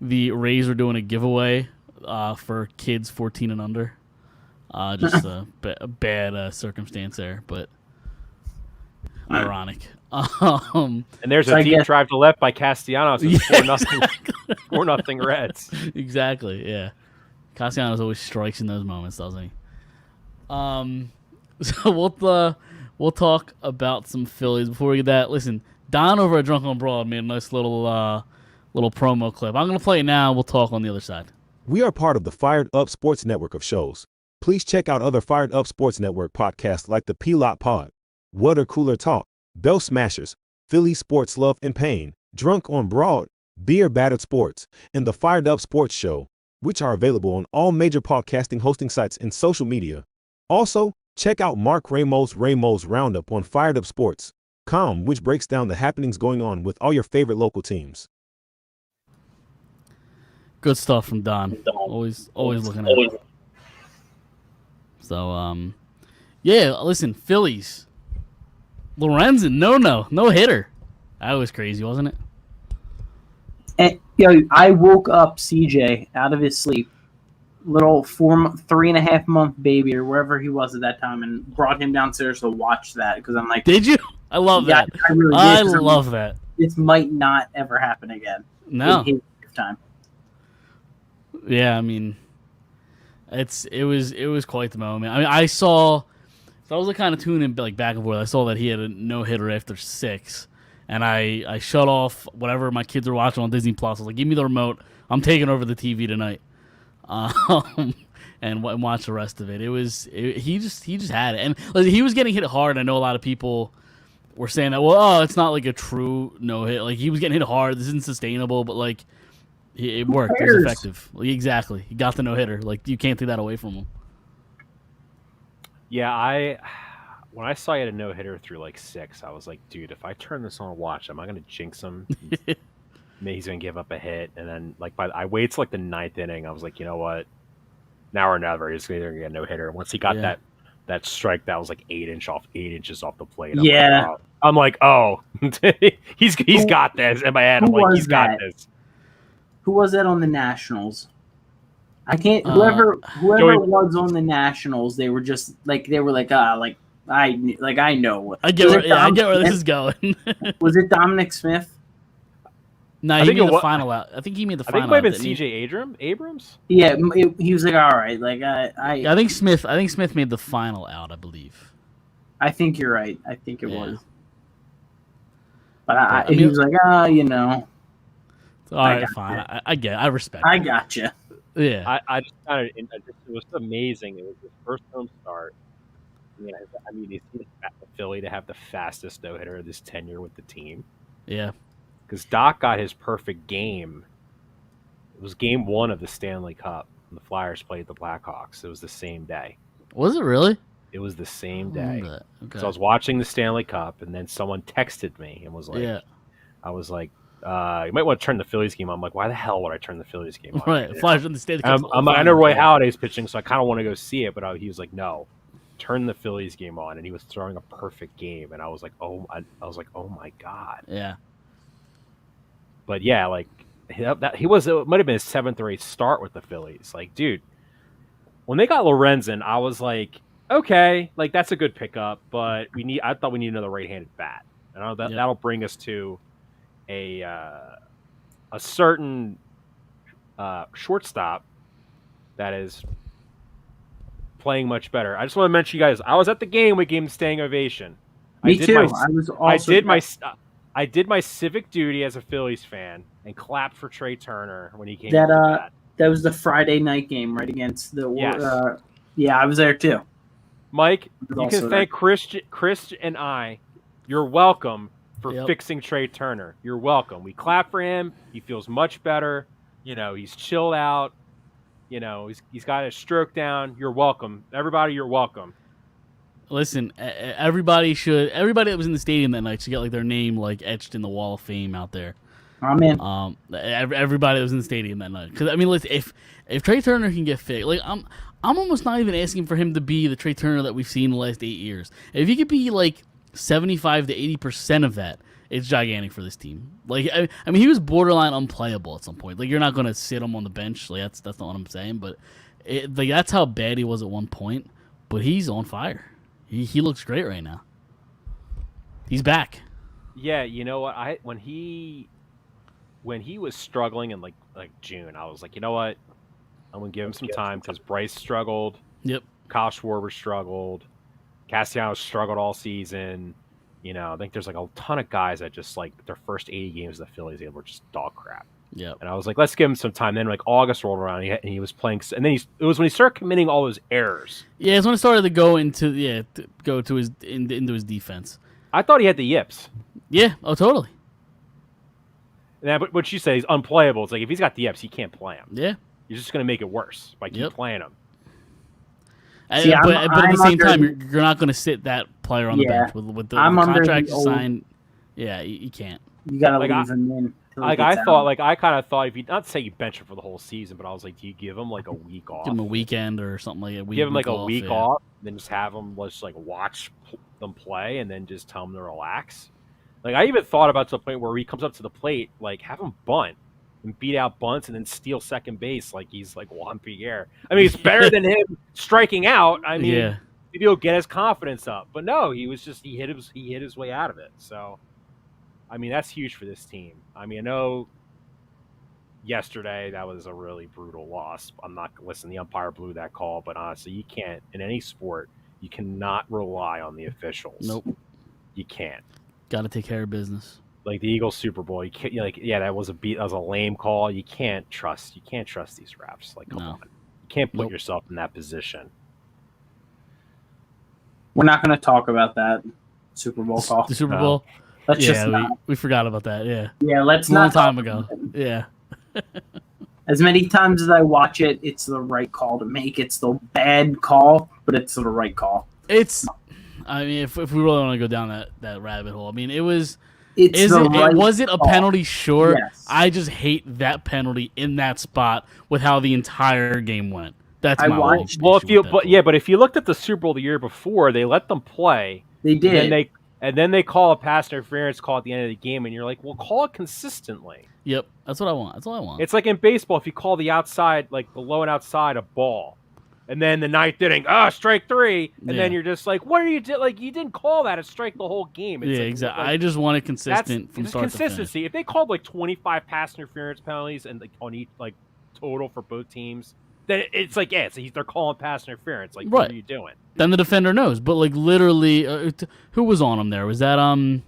the Rays were doing a giveaway for kids 14 and under. Just a bad circumstance there, but ironic. And there's a deep drive to left by Castellanos. It's 4-0 Reds. Exactly, yeah. Castellanos always strikes in those moments, doesn't he? So we'll talk about some Phillies before we get that. Listen, Don over at Drunk on Broad made a nice little promo clip. I'm gonna play it now. We'll talk on the other side. We are part of the Phired Up Sports Network of shows. Please check out other Phired Up Sports Network podcasts like the P-Lot Pod, Water Cooler Talk, Bell Smashers, Philly Sports Love and Pain, Drunk on Broad, Beer Battered Sports, and the Phired Up Sports Show, which are available on all major podcasting hosting sites and social media. Also, check out Mark Ramos' Roundup on firedupsports.com, which breaks down the happenings going on with all your favorite local teams. Good stuff from Don. Always looking at it. So, yeah, listen, Phillies. Lorenzen, no hitter. That was crazy, wasn't it? And I woke up CJ out of his sleep, little 3.5 month baby or wherever he was at that time, and brought him downstairs to watch that because I'm like, did you? I love that. I really did. I love that. This might not ever happen again. No. In his lifetime. Yeah, I mean, it was quite the moment. I mean, I was like kind of tuning like back and forth. I saw that he had a no hitter after 6, and I shut off whatever my kids were watching on Disney Plus. I was like, give me the remote. I'm taking over the TV tonight, and watch the rest of it. He just had it, and like, he was getting hit hard. I know a lot of people were saying that. Well, it's not like a true no hit. Like he was getting hit hard. This isn't sustainable, but like. It worked. It was effective. Exactly. He got the no-hitter. Like, you can't take that away from him. Yeah, when I saw he had a no-hitter through, like, 6, I was like, dude, if I turn this on and watch, am I going to jinx him? Maybe he's going to give up a hit. And then, like, I waited till, like, the 9th inning. I was like, you know what? Now or never. He's going to get a no-hitter. Once he got that strike, that was, like, 8 inches off the plate. I'm like, oh. he's got this. In my head, I'm like, he's got this. Who was that on the Nationals? I can't. Whoever it was on the Nationals, they were just like I know. I get where this is going. Was it Dominic Smith? No, he made the final out. I think he made the final. I think it might have been C.J. Abrams. Yeah, he was like, all right, like I think Smith made the final out. I believe. I think you're right. I think it was. But he was like, you know. All right, fine. I respect. I got you. Yeah. I just found it. It was amazing. It was his first home start. I mean, he's Philly to have the fastest no hitter of this tenure with the team. Yeah. Because Doc got his perfect game. It was game 1 of the Stanley Cup. And the Flyers played the Blackhawks. It was the same day. Was it really? It was the same day. Okay. So I was watching the Stanley Cup, and then someone texted me and was like, I was like, you might want to turn the Phillies game on. I'm like, why the hell would I turn the Phillies game on? Right, Flyers in the Stanley Cup. I know Roy Halladay's pitching, so I kind of want to go see it. But he was like, no, turn the Phillies game on, and he was throwing a perfect game, and I was like, oh my god. Yeah. But yeah, like it might have been his 7th or 8th start with the Phillies. Like, dude, when they got Lorenzen, I was like, okay, like that's a good pickup, but I thought we need another right-handed bat, and that'll bring us to a certain shortstop that is playing much better. I just want to mention, you guys, I was at the game. We gave him standing ovation. Me too. I did my civic duty as a Phillies fan and clapped for Trey Turner when he came. That was the Friday night game, right, against the. Yes. Yeah, I was there too. Mike, But you also can thank Chris and I. You're welcome for Yep. fixing Trey Turner. You're welcome. We clap for him. He feels much better. He's chilled out. He's got his stroke down. You're welcome. Everybody, you're welcome. Listen, everybody that was in the stadium that night should get like their name like etched in the Wall of Fame out there. I'm in. Everybody that was in the stadium that night. Because I mean, listen, if Trey Turner can get fixed, like I'm almost not even asking for him to be the Trey Turner that we've seen in the last 8 years. If he could be like 75 to 80% of that, it's gigantic for this team. Like I mean, he was borderline unplayable at some point. Like you're not gonna sit him on the bench. Like that's not what I'm saying. But that's how bad he was at one point. But he's on fire. He looks great right now. He's back. Yeah, you know what? When he was struggling in like June, I was like, you know what? I'm gonna give him some time because Bryce struggled. Yep. Kyle Schwarber struggled. Castellanos struggled all season. I think there's like a ton of guys that just like their first 80 games of the Phillies they were just dog crap. Yep. And I was like, let's give him some time. Then like August rolled around and he was playing, and then it was when he started committing all those errors. Yeah, it's when it started to go into into his defense. I thought he had the yips. Yeah. Oh, totally. But what you say is unplayable. It's like if he's got the yips, he can't play him. Yeah. You're just going to make it worse by keep playing him. But at the same time, you're not going to sit that player on the bench with the contract you signed. Yeah, you can't. You got to leave him in. I kind of thought if you not say you bench him for the whole season, but I was like, do you give him like a week off? Give him a weekend or something like that. Give him like a week off, then just have him let's like watch them play, and then just tell him to relax. Like I even thought about to the point where he comes up to the plate, like have him bunt and beat out bunts and then steal second base like he's like Juan Pierre. I mean, it's better than him striking out. I mean, maybe he'll get his confidence up, but no, he hit his way out of it. So. I mean, that's huge for this team. I mean, I know yesterday that was a really brutal loss. I'm not listen. The umpire blew that call, but honestly, you can't in any sport. You cannot rely on the officials. Nope, you can't. Got to take care of business. Like the Eagles Super Bowl, you can't. That was a lame call. You can't trust these refs. Like, come on, you can't put yourself in that position. We're not going to talk about that Super Bowl call. The Super Bowl. Let's just we forgot about that. Yeah. Yeah, let's not. A long time ago. Yeah. As many times as I watch it, it's the right call to make. It's the bad call, but it's the right call. I mean, if we really want to go down that rabbit hole, I mean, was it a penalty? Sure. Yes. I just hate that penalty in that spot with how the entire game went. That's my only issue. Well, but if you looked at the Super Bowl the year before, they let them play. They did. And then they call a pass interference call at the end of the game, and you're like, well, call it consistently. Yep, that's what I want. That's all I want. It's like in baseball, if you call the outside, like the low and outside, a ball, and then the ninth inning, strike three, and then you're just like, what are you doing? Like, you didn't call that a strike the whole game. It's exactly. I just want it consistent from start to finish. Consistency. If they called like 25 pass interference penalties and like on each like total for both teams, then it's like, they're calling pass interference. Like, what are you doing? Then the defender knows. But like literally, who was on him there? Was that who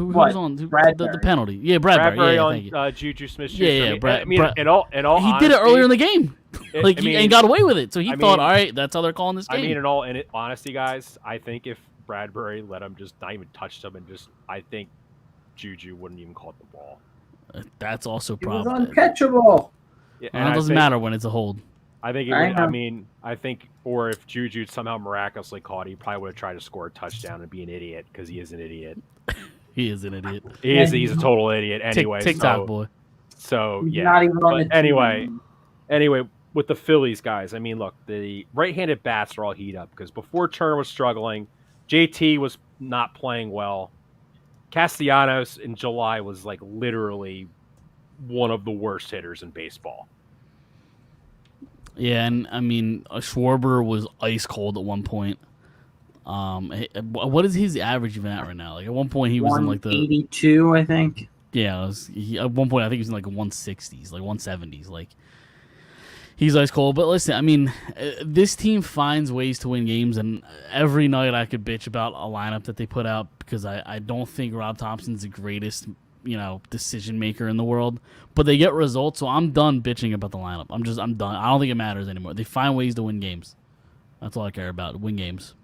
was on the penalty? Yeah, Bradbury. On Juju Smith-Schuster. Yeah. I mean, in all he honesty, did it earlier in the game. And got away with it. So he thought, all right, that's how they're calling this game. I mean, in all honesty, guys, I think if Bradbury let him just not even touch them I think Juju wouldn't even call it the ball. That's also It was probably uncatchable. Yeah, and it doesn't matter when it's a hold. I think or if Juju somehow miraculously caught it, he probably would have tried to score a touchdown and be an idiot because he is an idiot. He is an idiot. He's a total idiot anyway. TikTok boy. So He's yeah. not even on the Anyway, with the Phillies guys, I mean, look, the right-handed bats are all heat up because before Turner was struggling, JT was not playing well. Castellanos in July was like literally one of the worst hitters in baseball. Yeah, and I mean, Schwarber was ice cold at one point. What is his average even at right now? Like at one point he was in like the 82, I think. Yeah, at one point I think he was in like 160s, like 170s. Like he's ice cold. But listen, I mean, this team finds ways to win games, and every night I could bitch about a lineup that they put out because I don't think Rob Thompson's the greatest decision maker in the world, but they get results. So I'm done bitching about the lineup. I'm done. I don't think it matters anymore. They find ways to win games. That's all I care about. Win games.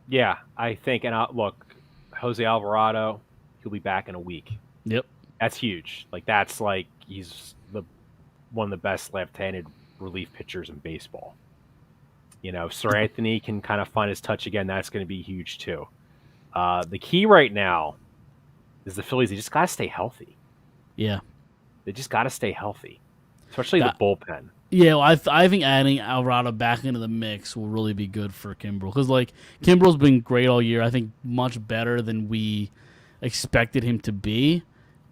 Yeah, I think. And look, Jose Alvarado, he'll be back in a week. Yep. That's huge. Like that's like he's one of the best left-handed relief pitchers in baseball. Sir Anthony can kind of find his touch again. That's going to be huge too. The key right now is the Phillies. They just got to stay healthy. Yeah. They just got to stay healthy, especially the bullpen. Yeah, well, I think adding Alvarado back into the mix will really be good for Kimbrel because Kimbrel's been great all year. I think much better than we expected him to be.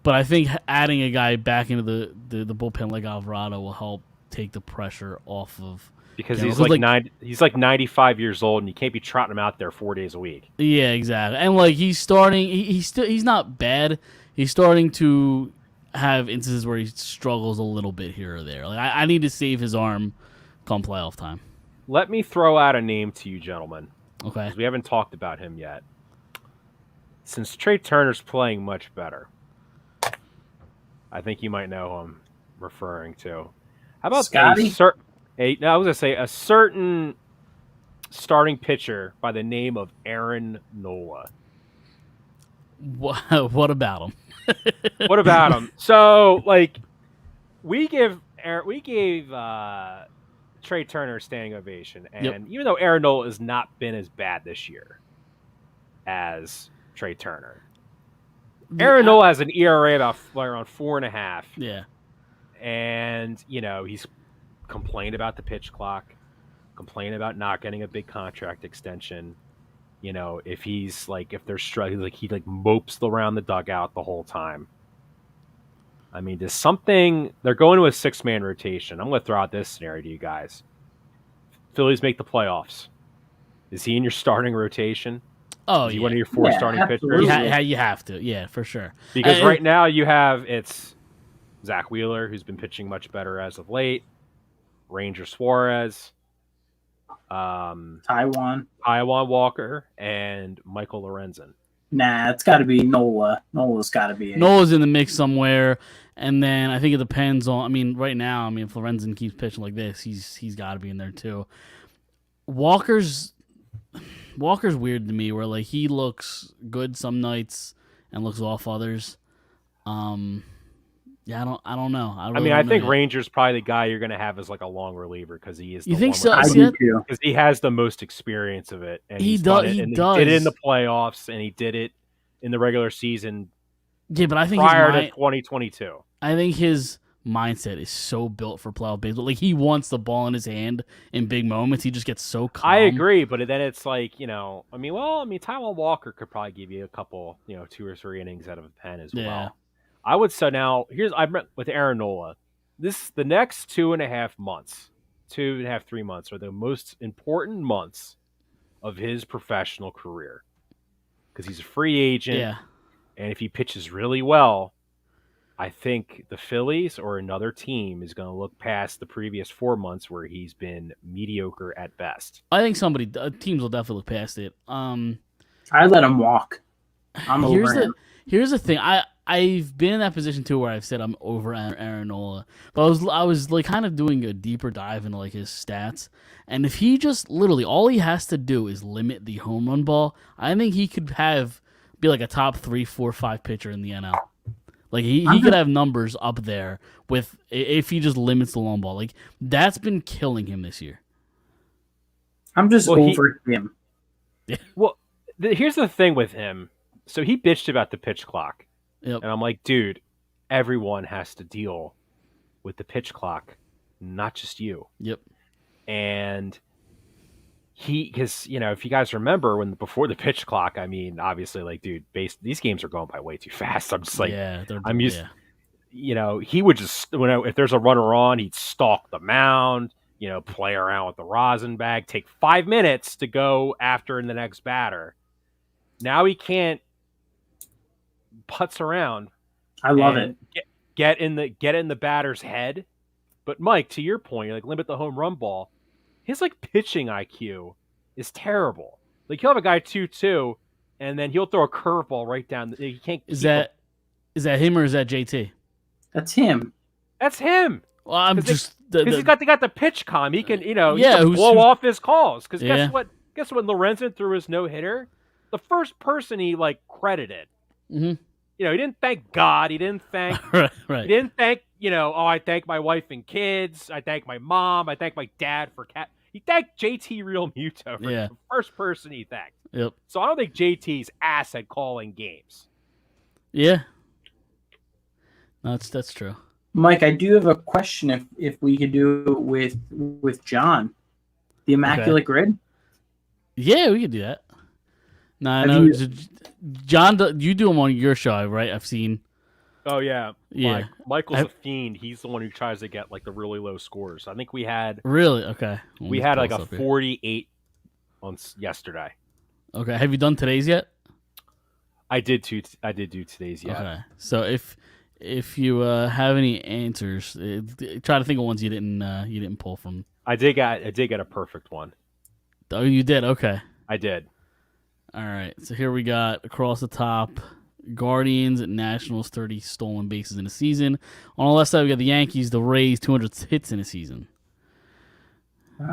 But I think adding a guy back into the bullpen like Alvarado will help take the pressure off of. Because he's like 95 years old, and you can't be trotting him out there 4 days a week. Yeah, exactly. And he's starting. He's not bad. He's starting to have instances where he struggles a little bit here or there. I need to save his arm come playoff time. Let me throw out a name to you, gentlemen. Okay. We haven't talked about him yet. Since Trey Turner's playing much better, I think you might know who I'm referring to. How about Scotty? I was going to say a certain starting pitcher by the name of Aaron Nola. What about him? What about him? So, we gave Trey Turner a standing ovation, and even though Aaron Nola has not been as bad this year as Trey Turner, Aaron Nola has an ERA about around 4.5. Yeah, and he's complained about the pitch clock, complained about not getting a big contract extension. If they're struggling, he mopes around the dugout the whole time. I mean, they're going to a 6-man rotation. I'm going to throw out this scenario to you guys. Phillies make the playoffs. Is he in your starting rotation? Oh, is he yeah. one of your 4 starting pitchers? You have to. Yeah, for sure. Because right now it's Zach Wheeler, who's been pitching much better as of late. Ranger Suarez. Taiwan Walker and Michael Lorenzen. Nah, it's got to be Nola. Nola's got to be it. Nola's in the mix somewhere, and then I think it depends on. I mean, right now, if Lorenzen keeps pitching like this, he's got to be in there too. Walker's weird to me, where he looks good some nights and looks off others. Yeah, I don't know. I think Ranger's probably the guy you're going to have as a long reliever because he is. You think so? I do too. Because he has the most experience of it, and he does. He did it in the playoffs, and he did it in the regular season. Yeah, but I think prior to 2022, I think his mindset is so built for playoff baseball. He wants the ball in his hand in big moments. He just gets so calm. I agree, but then it's Taiwan Walker could probably give you a couple, 2 or 3 innings out of a pen as well. I would say now, I met with Aaron Nola. The next 2.5 months, 2.5, 3 months are the most important months of his professional career because he's a free agent. Yeah. And if he pitches really well, I think the Phillies or another team is going to look past the previous 4 months where he's been mediocre at best. I think teams will definitely look past it. I let him walk. Over him. Here's the thing. I've been in that position too where I've said I'm over Aaron Nola, but I was kind of doing a deeper dive into his stats, and if he just literally all he has to do is limit the home run ball, I think he could be a top 3, 4, 5 pitcher in the NL. He could have numbers up there with if he just limits the long ball. That's been killing him this year. I'm just over him. Yeah. Well, here's the thing with him. So he bitched about the pitch clock. Yep. And I'm like, dude, everyone has to deal with the pitch clock, not just you. Yep. And because if you guys remember before the pitch clock, obviously, dude, these games are going by way too fast. I'm just I'm used. Yeah. He would just if there's a runner on, he'd stalk the mound, play around with the rosin bag, take 5 minutes to go after the next batter. Now he can't. Putts around. I love it. Get in the batter's head. But Mike, to your point, limit the home run ball. His pitching IQ is terrible. He'll have a guy 2-2, and then he'll throw a curveball right down. He can't. Is that him or is that JT? That's him. That's him. Well, Because he got the pitch com. He can, he Yeah, can who's- blow off his calls. Because Yeah. guess what? Guess when Lorenzen threw his no hitter, the first person he credited. Mhm. He didn't thank God. He didn't thank. right. He didn't thank. I thank my wife and kids. I thank my mom. I thank my dad for cat. He thanked JT Real Muto for Yeah. the first person he thanked. Yep. So I don't think JT's ass at calling games. Yeah. No, that's true. Mike, I do have a question. If we could do it with John, the Immaculate Grid. Yeah, we could do that. No, I Have know. you- John, you do them on your show, right? I've seen. Oh yeah, Yeah. Michael's a fiend. He's the one who tries to get the really low scores. I think we had Really? Okay. we had a 48 on yesterday. Okay. Have you done today's yet? I did do today's. Yeah. Okay. So if you have any answers, try to think of ones you didn't pull from. I did get a perfect one. Oh, you did. Okay. I did. All right. So here we got across the top: Guardians, Nationals, 30 stolen bases in a season. On the left side, we got the Yankees, the Rays, 200 hits in a season. Did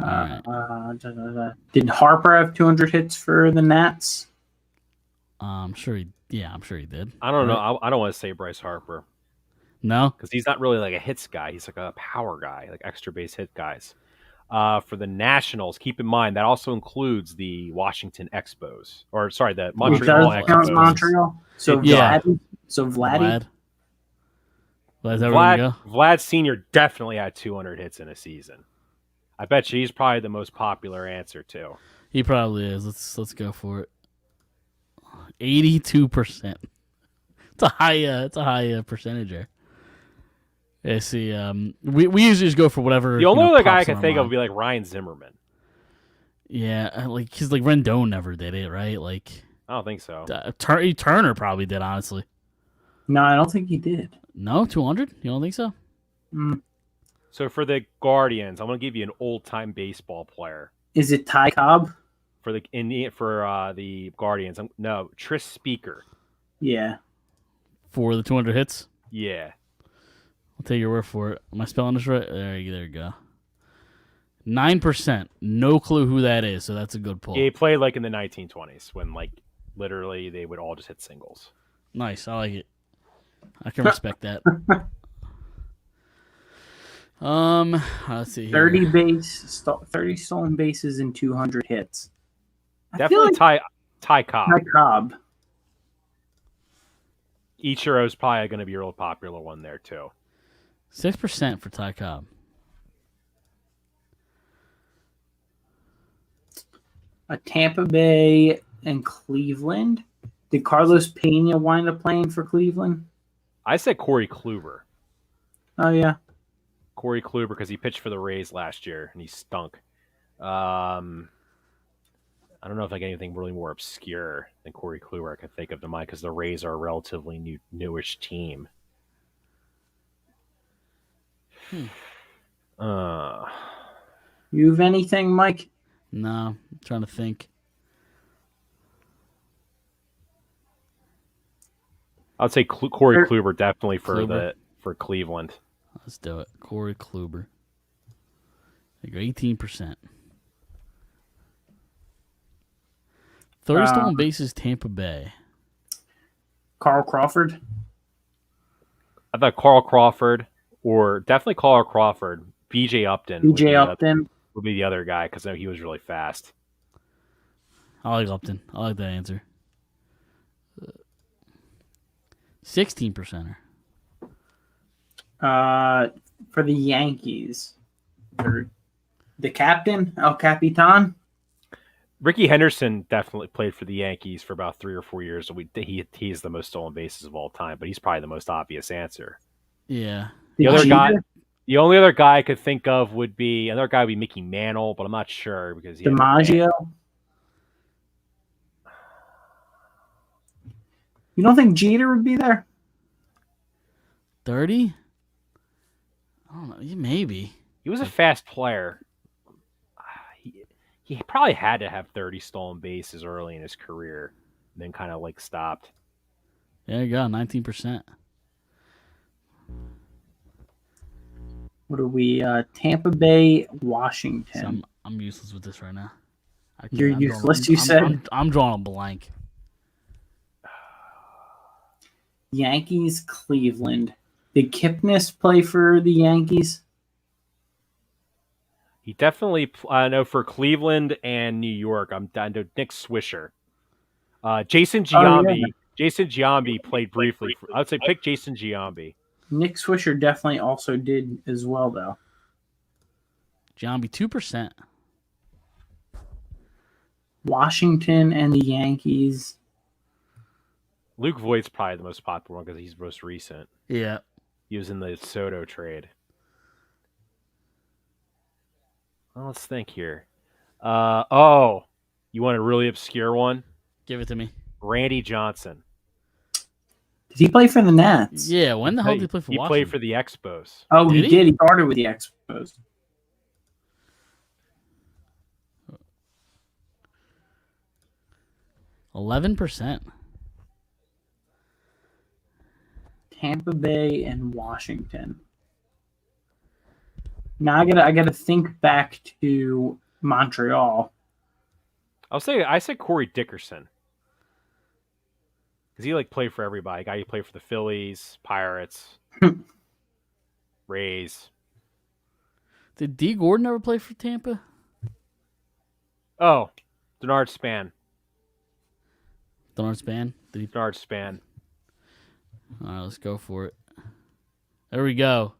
Harper have 200 hits for the Nats? I'm sure he did. I don't know. I don't want to say Bryce Harper No. because he's not really a hits guy. He's a power guy, extra base hit guys. For the Nationals, keep in mind that also includes the Washington Expos, the Montreal It does count Expos. Montreal. So Yeah. Vladdy. Vlad, is that where we go? Vlad Senior definitely had 200 hits in a season. I bet you he's probably the most popular answer too. He probably is. Let's go for it. 82%. It's a high percentage there. Yeah, see, we usually just go for whatever. The only other guy I pops in can our think of mind. would be Ryan Zimmerman. Yeah, because Rendon never did it, right? I don't think so. Turner probably did, honestly. No, I don't think he did. No, 200. You don't think so? So for the Guardians, I'm going to give you an old-time baseball player. Is it Ty Cobb? For the Guardians, Tris Speaker. Yeah. For the 200 hits. Yeah. I'll take your word for it. Am I spelling this right? There you go. 9%. No clue who that is, so that's a good pull. He played in the 1920s when literally they would all just hit singles. Nice. I like it. I can respect that. Let's see here. 30 stolen bases and 200 hits. Definitely Ty Cobb. Ty Cobb. Ichiro's probably going to be a real popular one there too. 6% for Ty Cobb. Tampa Bay and Cleveland. Did Carlos Pena wind up playing for Cleveland? I said Corey Kluber. Oh yeah. Corey Kluber because he pitched for the Rays last year and he stunk. I don't know if I get anything really more obscure than Corey Kluber I can think of to mind because the Rays are a relatively newish team. You have anything, Mike? No, I'm trying to think. I'd say Corey Kluber definitely for Cleveland. Let's do it. Corey Kluber. I go 18%. 30 stolen bases, Tampa Bay. Carl Crawford. I thought Carl Crawford, or definitely Carl Crawford. BJ Upton. Would be the other guy because he was really fast. I like Upton. I like that answer. 16%er. For the Yankees. The captain, El Capitan. Ricky Henderson definitely played for the Yankees for about 3 or 4 years. He is the most stolen bases of all time, but he's probably the most obvious answer. Yeah. The only other guy I could think of would be Mickey Mantle, but I'm not sure because DiMaggio. You don't think Jeter would be there? 30? I don't know. Maybe. He was a fast player. He probably had to have 30 stolen bases early in his career, and then kind of stopped. There you go, 19%. What are we? Tampa Bay, Washington. So I'm useless with this right now. You're useless, you said? I'm drawing a blank. Yankees, Cleveland. Did Kipnis play for the Yankees? He definitely, I know for Cleveland and New York, I'm down to Nick Swisher. Jason Giambi. yeah. Jason Giambi played briefly. I would say pick Jason Giambi. Nick Swisher definitely also did as well, though. Giambi 2%. Washington and the Yankees. Luke Voigt's probably the most popular one because he's most recent. Yeah. He was in the Soto trade. Well, let's think here. You want a really obscure one? Give it to me. Randy Johnson. Did he play for the Nats? Yeah, when the hell did he play for Washington? He played for the Expos. Oh, Did he he? did. He started with the Expos. %. Tampa Bay and Washington. Now I gotta think back to Montreal. I said Corey Dickerson. Because he played for everybody. Guy he played for the Phillies, Pirates, Rays. Did D. Gordon ever play for Tampa? Oh, Denard Span. Denard Span? Denard Span. All right, let's go for it. There we go.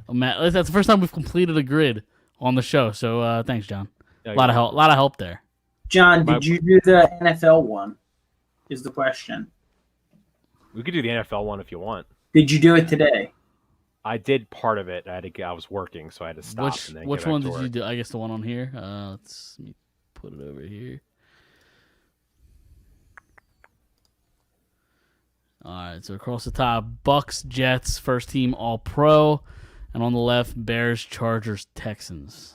Oh, Matt, that's the first time we've completed a grid on the show. So thanks, John. Yeah, A lot of help there. John, did you do the NFL one? Is the question. We could do the NFL one if you want. Did you do it today? I did part of it. I was working, so I had to stop. Which one did you do? I guess the one on here. Let me put it over here. All right, so across the top, Bucks, Jets, first team All Pro, and on the left, Bears, Chargers, Texans.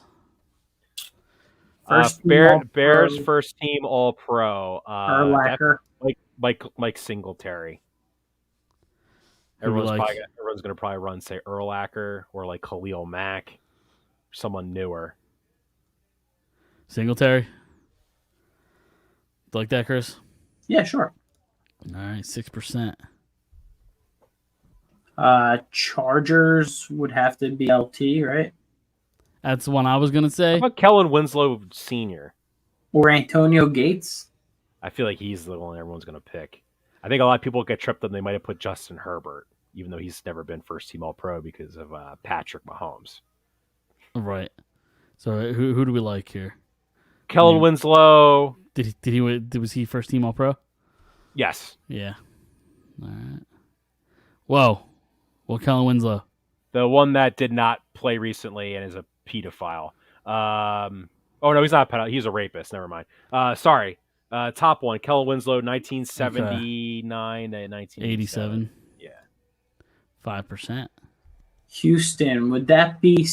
Bears first team All Pro. Urlacher. Mike Singletary. Everyone's going to probably run say Urlacher or Khalil Mack, someone newer. Singletary. You like that, Chris? Yeah, sure. All right, 6%. Chargers would have to be LT, right? That's the one I was gonna say. How about Kellen Winslow Sr.? Or Antonio Gates? I feel like he's the one everyone's going to pick. I think a lot of people get tripped up. They might have put Justin Herbert, even though he's never been first team All Pro because of Patrick Mahomes. Right. So who do we like here? Kellen Winslow. Was he first team All Pro? Yes. Yeah. All right. Whoa. Well, Kellen Winslow. The one that did not play recently and is a pedophile. Oh, no, he's not a pedophile. He's a rapist. Never mind. Sorry. Top one, Kellen Winslow, 1979 to 1987. Yeah. 5%. Houston, would that be...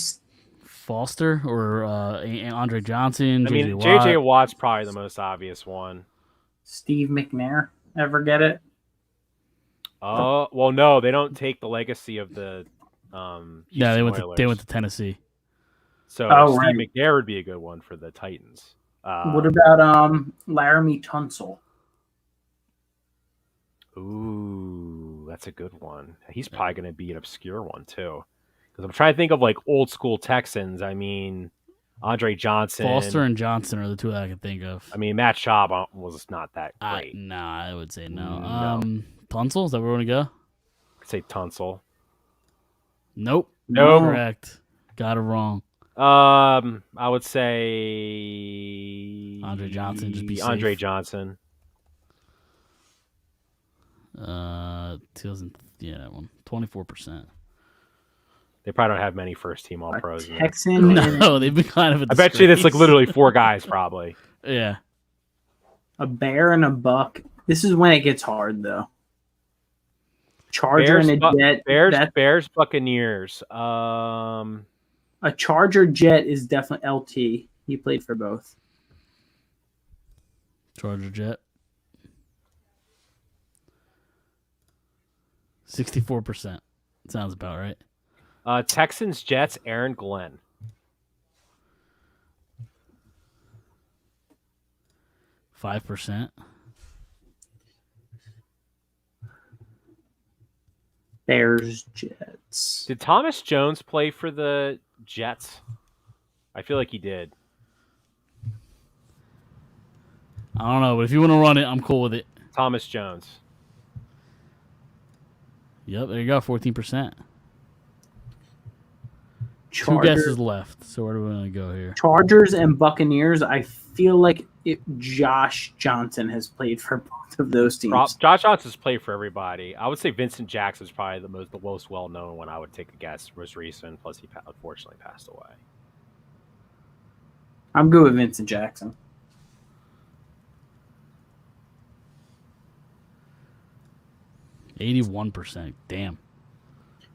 Foster or Andre Johnson? I mean, Watt? J.J. Watt's probably the most obvious one. Steve McNair? Ever get it? Well, no, they don't take the legacy of the Yeah, they went Oilers. to Tennessee. So right. Steve McNair would be a good one for the Titans. What about Laramie Tunsil? Ooh, that's a good one. He's probably going to be an obscure one too. Because I'm trying to think of old school Texans. I mean, Andre Johnson. Foster and Johnson are the two that I can think of. I mean, Matt Schaub was not that great. Nah, I would say no. No. Tunsil, is that where we want to go? I'd say Tunsil. Nope. Nope. Correct. Got it wrong. I would say Andre Johnson. Just be safe. Andre Johnson. 2000. Yeah, that one. 24%. They probably don't have many first team All Pros. Texan? No, they've been kind of. I bet you that's literally 4 guys, probably. Yeah. A bear and a buck. This is when it gets hard, though. Charger and a jet. Bears, Buccaneers. A Charger jet is definitely LT. He played for both. Charger jet. 64%. Sounds about right. Texans, Jets, Aaron Glenn. 5%. Bears, Jets. Did Thomas Jones play for the Jets? I feel like he did. I don't know, but if you want to run it, I'm cool with it. Thomas Jones. Yep, there you go, 14%. Two Chargers, guesses left. So where do we want to go here? Chargers and Buccaneers. I feel like Josh Johnson has played for both of those teams. Josh Johnson's played for everybody. I would say Vincent Jackson's probably the most well known one. I would take a guess. Most recent, plus he unfortunately passed away. I'm good with Vincent Jackson. %81. Damn.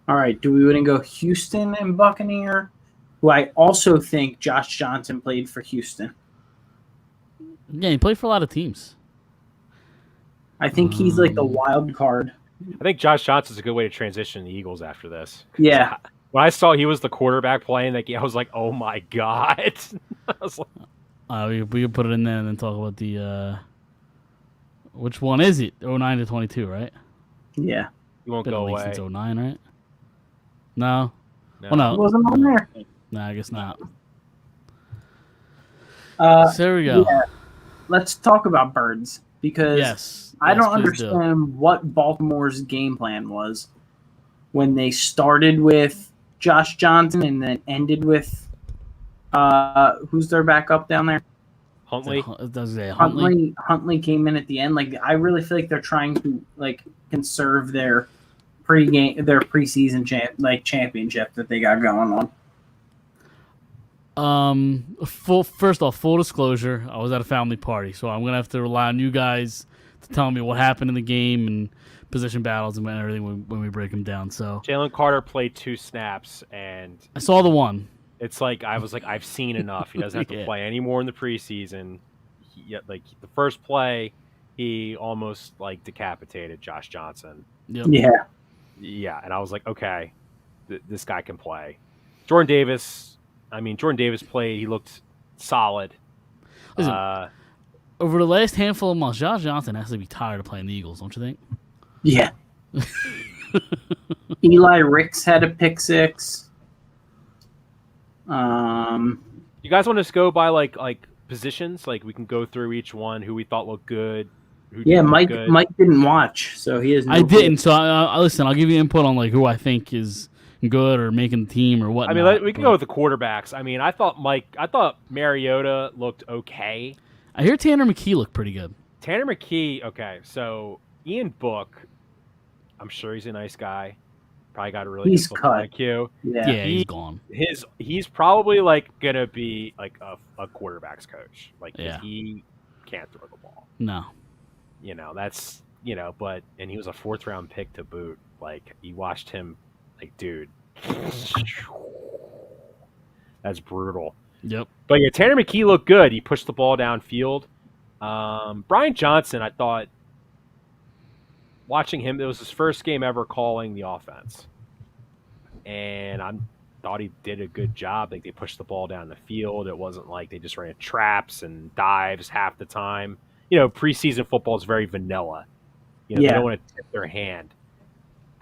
All right, do we want to go Houston and Buccaneer? Who I also think Josh Johnson played for Houston. Yeah, he played for a lot of teams. I think he's like the wild card. I think Josh Johnson's a good way to transition the Eagles after this. Yeah. When I saw he was the quarterback playing that game, I was like, oh my God. I was like, We could put it in there and then talk about the which one is it? 09 to 22, right? Yeah. he won't Been go in the league away. since 09, right? No. No. Well, no. He wasn't on there. No, I guess not. So there we go. Yeah. Let's talk about birds because Yes. I don't please do. understand what Baltimore's game plan was when they started with Josh Johnson and then ended with who's their backup down there? Huntley. Does it Huntley? Huntley came in at the end. Like I really feel like they're trying to like conserve their preseason championship that they got going on. First off, full disclosure, I was at a family party, so I'm gonna have to rely on you guys to tell me what happened in the game and position battles and everything when we break them down. So Jalen Carter played 2 snaps, and I saw the one. it's like I was like, I've seen enough. He doesn't have to Yeah. play anymore in the preseason. Like the first play, he almost like decapitated Josh Johnson. Yep. Yeah. Yeah, and I was like, okay, this guy can play. Jordan Davis played. He looked solid. Listen, over the last handful of months, Josh Johnson has to be tired of playing the Eagles, don't you think? Yeah. Eli Ricks had a pick six. You guys want us to go by like positions? Like we can go through each one, who we thought looked good. Who Yeah, didn't look Mike. good. Mike didn't watch, so he has. No I clue. didn't. So I listen. I'll give you input on like who I think is good or making the team or what. I mean, we can go with the quarterbacks. I mean, I thought Mariota looked okay. I hear Tanner McKee looked pretty good. Tanner McKee, okay. So Ian Book, I'm sure he's a nice guy. Probably got a really He's good football cut. IQ. Yeah, he's gone. He's probably like gonna be like a quarterback's coach. Like 'cause Yeah. he can't throw the ball. No. That's but he was a 4th round pick to boot. Like you watched him, like dude, that's brutal. Yep. But yeah, Tanner McKee looked good. He pushed the ball downfield. Brian Johnson, I thought, watching him, it was his first game ever calling the offense, and I thought he did a good job. Like they pushed the ball down the field. It wasn't like they just ran traps and dives half the time. Preseason football is very vanilla. They don't want to tip their hand.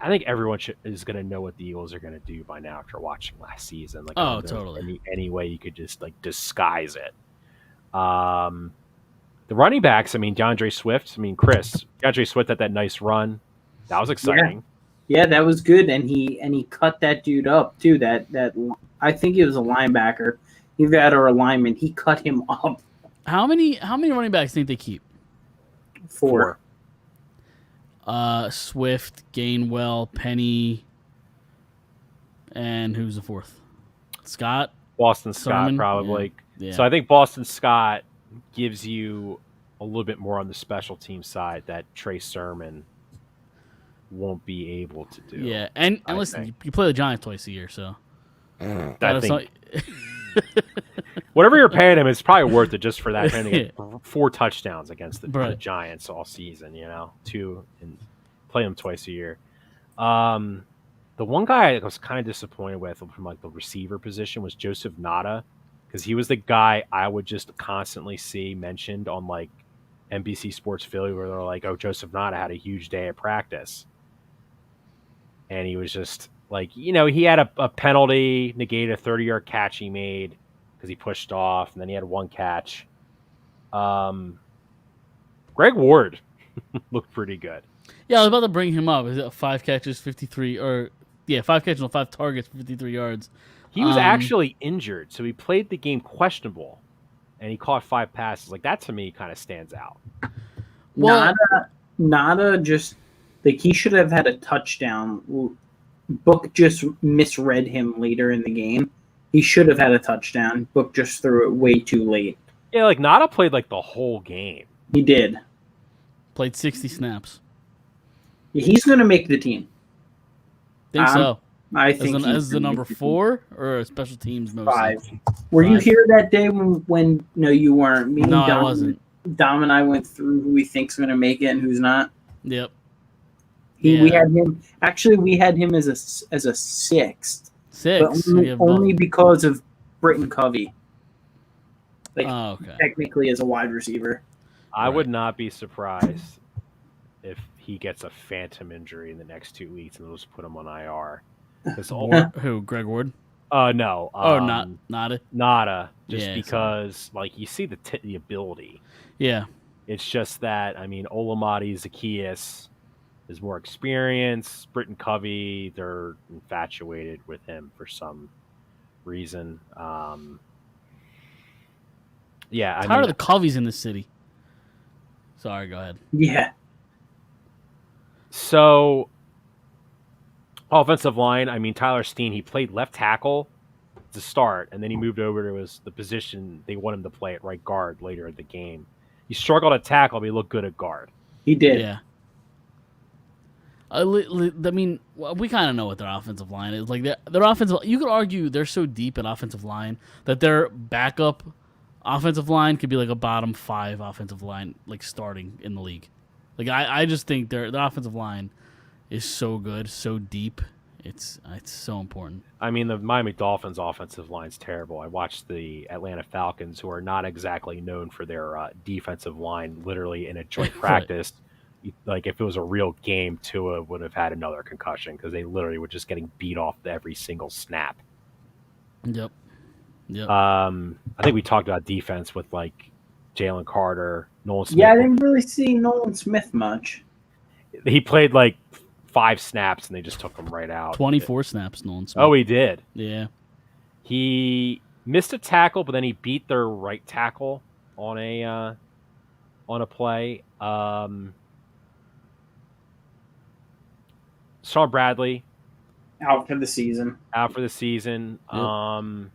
I think everyone is going to know what the Eagles are going to do by now after watching last season. Like, Oh, totally. Any way you could just like disguise it. The running backs. I mean, DeAndre Swift. I mean, DeAndre Swift had that nice run. That was exciting. Yeah, that was good, and he cut that dude up too. That I think it was a linebacker, either that or a lineman. He cut him up. How many running backs think they keep? 4. Swift, Gainwell, Penny, and who's the 4th? Scott. Boston Scott, Sermon? probably. Yeah. So I think Boston Scott gives you a little bit more on the special team side that Trey Sermon won't be able to do. Yeah, and I listen, think. you play the Giants twice a year, so I think whatever you're paying him, it's probably worth it just for that. Trying to get 4 touchdowns against the Right. Giants all season, 2, and play them twice a year. The one guy I was kind of disappointed with from like the receiver position was Joseph Nada, because he was the guy I would just constantly see mentioned on like NBC Sports Philly, where they're like, "Oh, Joseph Nada had a huge day at practice," and he was just like, he had a penalty, negated a 30-yard catch he made because he pushed off, and then he had one catch. Greg Ward looked pretty good. Yeah, I was about to bring him up. Is it 5 catches, 53, or 5 catches on 5 targets, 53 yards? He was actually injured, so he played the game questionable, and he caught 5 passes. Like, that to me kind of stands out. Well, Nada just like he should have had a touchdown. Book just misread him later in the game. He should have had a touchdown. Book just threw it way too late. Yeah, like Nada played like the whole game. He did. Played 60 snaps. He's going to make the team. Think so. I think as the number 4 or a special teams mostly? 5. Were you here that day when no, you weren't. Me and No, Dom, I wasn't. Dom and I went through who we think's going to make it and who's not. Yep. We had him. Actually, we had him as a 6th. 6. But only because of Britton Covey. Like okay. technically as a wide receiver. I would not be surprised if he gets a phantom injury in the next 2 weeks and they'll just put him on IR. Who? Greg Ward? No. Nada. Nada. Just Yeah, because, like, you see the ability. Yeah. It's just that, I mean, Olamide Zacchaeus is more experienced. Britton Covey, they're infatuated with him for some reason. Yeah, Tired of the Coveys in this city. Sorry, go ahead. Yeah. So, offensive line, I mean, Tyler Steen, he played left tackle to start, and then he moved over to the position they want him to play at right guard later in the game. He struggled at tackle, but he looked good at guard. He did. Yeah. I mean, we kind of know what their offensive line is. Like their offensive, you could argue they're so deep at offensive line that their backup offensive line could be like a bottom 5 offensive line, like starting in the league. Like I just think their offensive line is so good, so deep. It's so important. I mean, the Miami Dolphins offensive line's terrible. I watched the Atlanta Falcons, who are not exactly known for their defensive line, literally in a joint practice. Like, if it was a real game, Tua would have had another concussion because they literally were just getting beat off every single snap. Yep. I think we talked about defense with, like, Jalen Carter, Nolan Smith. Yeah, I didn't really see Nolan Smith much. He played, like, 5 snaps, and they just took him right out. 24 snaps, Nolan Smith. Oh, he did? Yeah. He missed a tackle, but then he beat their right tackle on a play. Sean Bradley Out for the season. Yep.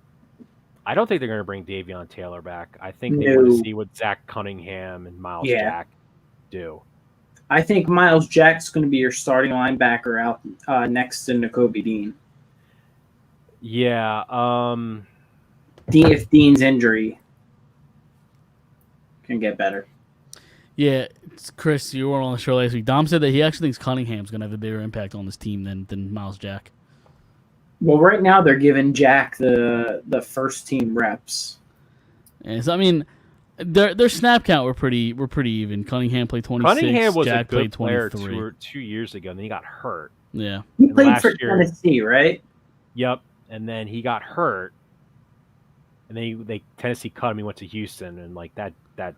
I don't think they're going to bring Davion Taylor back. I think they want to see what Zach Cunningham and Miles Jack do. I think Miles Jack's going to be your starting linebacker out next to Nakobe Dean. Yeah. If Dean's injury can get better. Yeah, Chris, you were on the show last week. Dom said that he actually thinks Cunningham's going to have a bigger impact on this team than Miles Jack. Well, right now they're giving Jack the first team reps. And so, I mean, their snap count were pretty even. Cunningham played 26. Cunningham was Jack a good player played 2 years ago, and then he got hurt. Yeah. He played last for year- Tennessee, right? Yep, and then he got hurt, and then Tennessee cut him. He went to Houston, and like that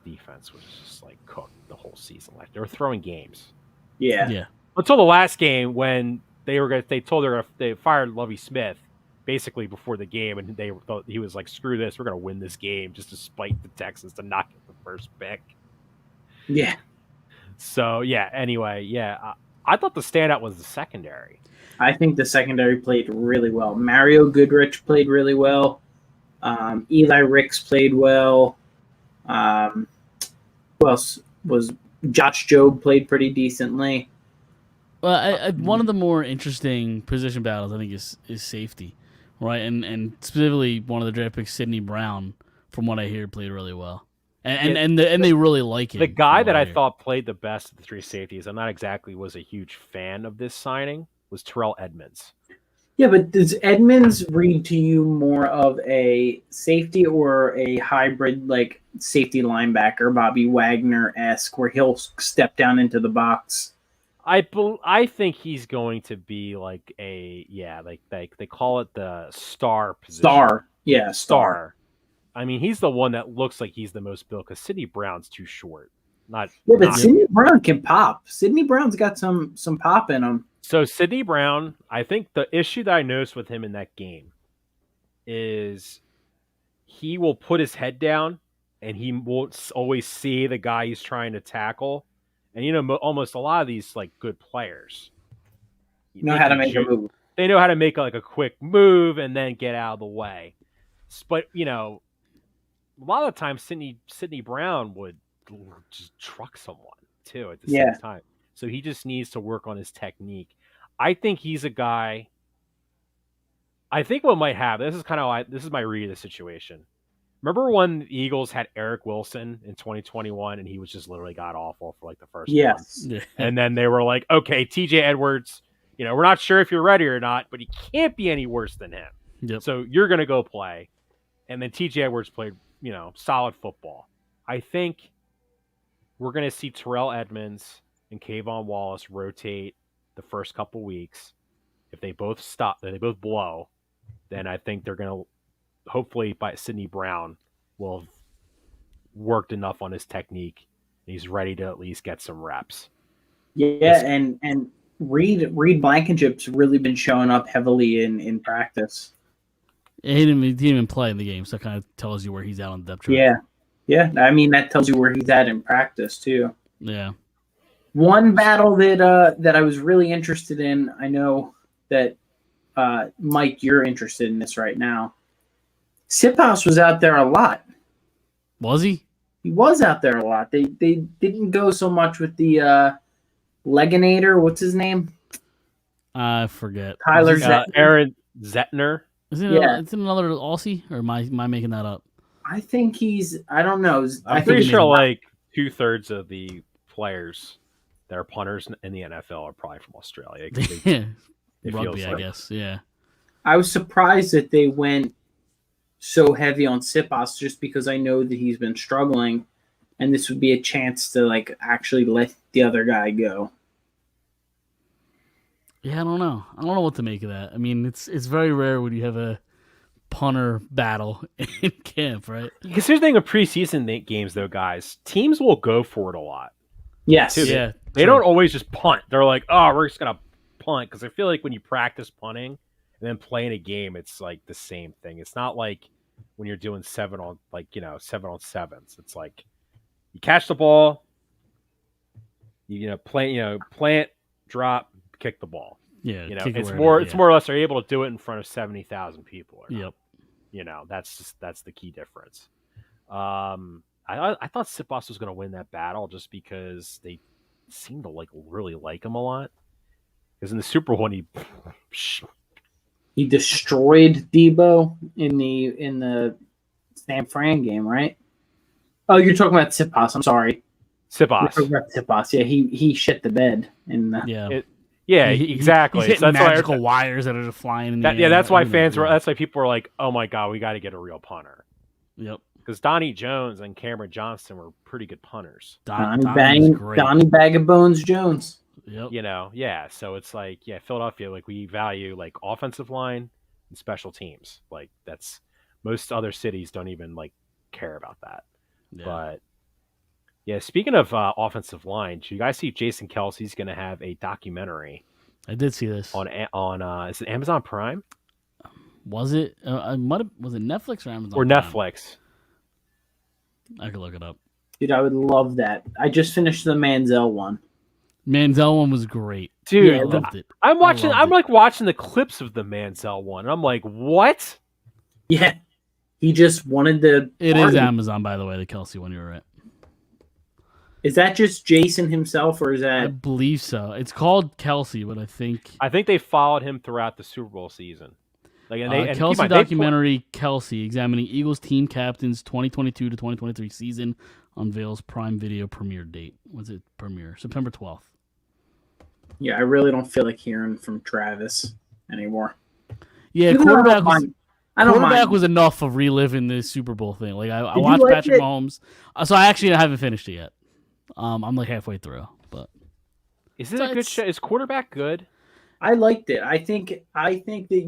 defense was just like cooked the whole season. Like, they were throwing games. Yeah. Yeah. Until the last game when they fired Lovie Smith basically before the game, and they thought he was like, "Screw this, we're gonna win this game," just to spite the Texans to not get the first pick. Yeah. So yeah. Anyway, yeah, I thought the standout was the secondary. I think the secondary played really well. Mario Goodrich played really well. Eli Ricks played well. Who else was Josh Jobe played pretty decently. Well, one of the more interesting position battles, I think, is safety, right? And specifically one of the draft picks, Sidney Brown, from what I hear, played really well. And they really like it. The guy that I thought played the best of the 3 safeties, I'm not exactly was a huge fan of this signing, was Terrell Edmonds. Yeah, but does Edmonds read to you more of a safety or a hybrid, like safety linebacker, Bobby Wagner-esque, where he'll step down into the box? I think he's going to be like like they call it the star position. Star. Yeah, star. I mean, he's the one that looks like he's the most built because Sidney Brown's too short. Yeah, but Sidney Brown can pop. Sidney Brown's got some pop in him. So Sidney Brown, I think the issue that I noticed with him in that game is he will put his head down and he won't always see the guy he's trying to tackle. And almost a lot of these like good players know how to make a move. They know how to make like a quick move and then get out of the way. But a lot of the times Sidney Brown would just truck someone too at the same time. So he just needs to work on his technique. I think he's a guy. I think what might happen. This is my read of the situation. Remember when the Eagles had Eric Wilson in 2021 and he was just literally god awful for like the first month? And then they were like, okay, TJ Edwards, we're not sure if you're ready or not, but he can't be any worse than him. Yep. So you're going to go play. And then TJ Edwards played, solid football. I think we're going to see Terrell Edmonds and Kayvon Wallace rotate the first couple weeks. If they both blow, then I think they're going to hopefully Sidney Brown will have worked enough on his technique. And he's ready to at least get some reps. Yeah, and Reed Blankenship's really been showing up heavily in practice. He didn't even play in the game, so that kind of tells you where he's at on the depth chart. Yeah. I mean, that tells you where he's at in practice too. Yeah. One battle that I was really interested in. I know that Mike, you're interested in this right now. Siposs was out there a lot. Was he? He was out there a lot. They didn't go so much with the Leganator. What's his name? I forget. Tyler Zettner. Aaron Zettner. Is it another Aussie, or am I making that up? I think I don't know. I'm pretty sure like 2/3 of the players that are punters in the NFL are probably from Australia. Rugby, I guess. Yeah. I was surprised that they went so heavy on Siposs just because I know that he's been struggling, and this would be a chance to like actually let the other guy go. Yeah, I don't know. I don't know what to make of that. I mean, it's very rare when you have a punter battle in camp, right? Because here's the thing with preseason games, though, guys. Teams will go for it a lot. Yes. Yeah. They don't always just punt. They're like, oh, we're just going to punt. Because I feel like when you practice punting and then playing a game, it's like the same thing. It's not like when you're doing 7 on 7s. It's like you catch the ball, plant, drop, kick the ball. Yeah, it's more or less they're able to do it in front of 70,000 people. Yep. That's the key difference. I thought Siposs was going to win that battle just because they seem to really like him a lot. Because in the Super Bowl, he destroyed Debo in the San Fran game, right? Oh, you're talking about Siposs. I'm sorry. Siposs. Yeah, he shit the bed in the exactly. He's hitting magical wires that are just flying in the air. Yeah, that's why that's why people were like, "Oh my god, we got to get a real punter." Yep. Because Donnie Jones and Cameron Johnston were pretty good punters. Donnie Bag of Bones Jones. Yep. So it's like, Philadelphia, we value offensive line and special teams. That's most other cities don't even care about that. Yeah. But speaking of offensive line, do you guys see Jason Kelsey's going to have a documentary? I did see this on is it Amazon Prime? Was it? Was it Netflix or Amazon? Or Prime? Netflix? I could look it up. Dude, I would love that. I just finished the Manziel one. Manziel one was great, dude. I loved it. I'm watching the clips of the Manziel one, and I'm like, what? Yeah, he just wanted to. It is Amazon, by the way, the Kelsey one. You're right. Is that just Jason himself, or is that? I believe so. It's called Kelsey, but I think they followed him throughout the Super Bowl season. Kelsey documentary, Kelsey, examining Eagles team captains 2022 to 2023 season, unveils Prime Video premiere date. When's it premiere? September 12th. Yeah, I really don't feel like hearing from Travis anymore. Yeah, Even though quarterback was. I don't Quarterback mind. was enough of reliving the Super Bowl thing. Like I Did you watched like Patrick it? Mahomes, so I actually haven't finished it yet. I'm like halfway through, but Is it a good show? Is quarterback good? I liked it. I think that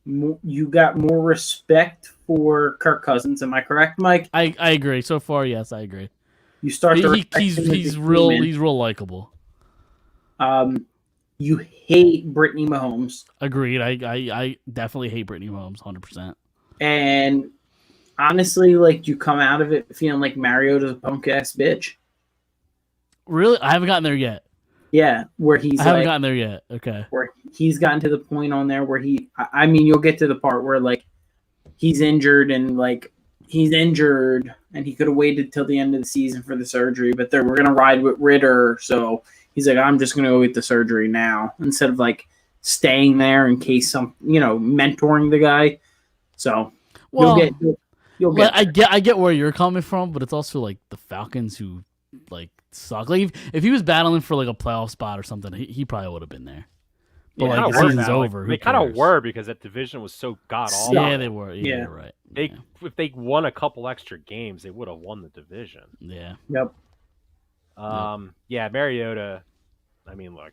you got more respect for Kirk Cousins. Am I correct, Mike? I agree. So far, yes, I agree. You start to respect him as a He's real human. he's real likable. You hate Brittany Mahomes, Agreed. I definitely hate Brittany Mahomes 100%. and honestly, like you come out of it feeling like Mariota's a punk ass bitch. Really, I haven't gotten there yet. Yeah, where he's I haven't like, gotten there yet. Okay. where he's gotten to the point on there where I mean, you'll get to the part where like he's injured and he could have waited till the end of the season for the surgery, but we're gonna ride with Ritter, so he's like, I'm just gonna go get the surgery now instead of like staying there in case mentoring the guy. So Well, you'll get I get where you're coming from, but it's also like the Falcons who like suck. Like if he was battling for like a playoff spot or something, he probably would have been there. But Yeah, like the season's over. They kind of were because that division was so god awful. Yeah, they were. Yeah, you're right. If they won a couple extra games, they would have won the division. Yeah. Yep. Yeah, Mariota. I mean, look,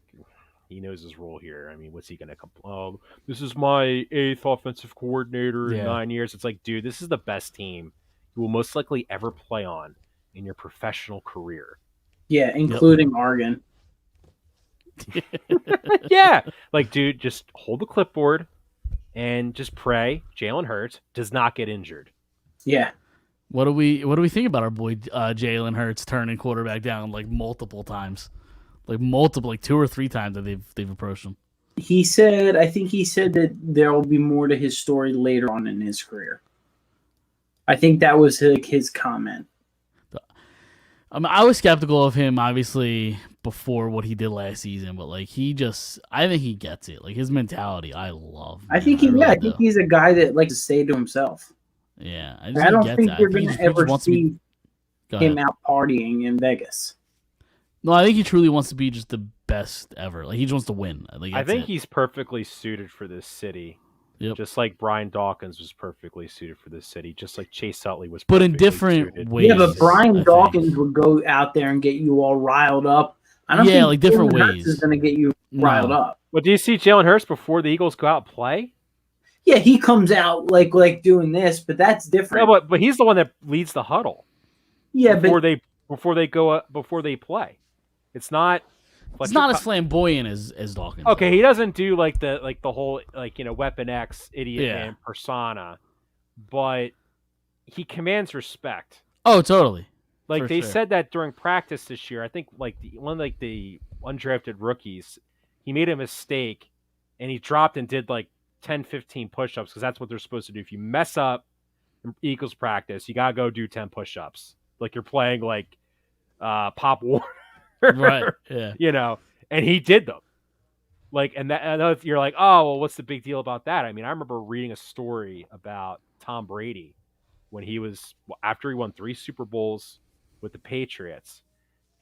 he knows his role here. I mean, what's he going to come? This is my 8th offensive coordinator in 9 years. It's like, dude, this is the best team you will most likely ever play on in your professional career. Yeah, including Oregon. Yeah, like, dude, just hold the clipboard and just pray Jalen Hurts does not get injured. Yeah. What do we think about our boy Jalen Hurts turning quarterback down like multiple times, like 2 or 3 times that they've approached him? I think he said that there will be more to his story later on in his career. I think that was like his comment. I was skeptical of him, obviously, before what he did last season, but like I think he gets it. Like his mentality, I love. I think he's a guy that likes to stay to himself. Yeah, I don't think you're going to ever see him out partying in Vegas. No, I think he truly wants to be just the best ever. Like he just wants to win. I think he's perfectly suited for this city. Yep. Just like Brian Dawkins was perfectly suited for this city, just like Chase Utley was. But in different ways. Yeah, but Brian Dawkins would go out there and get you all riled up. I don't think like different ways is going to get you riled up. Well, do you see Jalen Hurts before the Eagles go out and play? Yeah, he comes out like doing this, but that's different. No, but he's the one that leads the huddle. Yeah, before they play. It's not. It's not as flamboyant as Dawkins. Okay, he doesn't do like the whole Weapon X idiot man persona, but he commands respect. Oh, totally. Like they said that during practice this year. I think one of the undrafted rookies, he made a mistake and he dropped and did like 10, 15 push-ups because that's what they're supposed to do. If you mess up in Eagles practice, you gotta go do 10 push-ups. Like you're playing like Pop Warner. Right. Yeah. And he did them. Like, and that you're like, oh, well, what's the big deal about that? I mean, I remember reading a story about Tom Brady when after he won 3 Super Bowls with the Patriots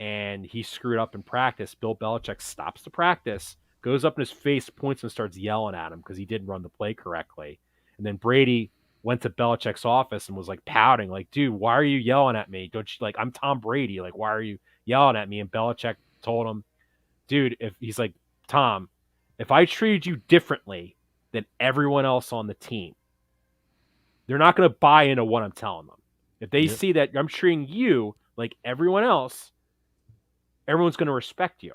and he screwed up in practice. Bill Belichick stops the practice, goes up in his face, points and starts yelling at him because he didn't run the play correctly. And then Brady went to Belichick's office and was like pouting, like, dude, why are you yelling at me? Don't you I'm Tom Brady. Like, why are you yelling at me? And Belichick told him, dude, Tom, if I treated you differently than everyone else on the team, they're not going to buy into what I'm telling them. If they see that I'm treating you like everyone else, everyone's going to respect you.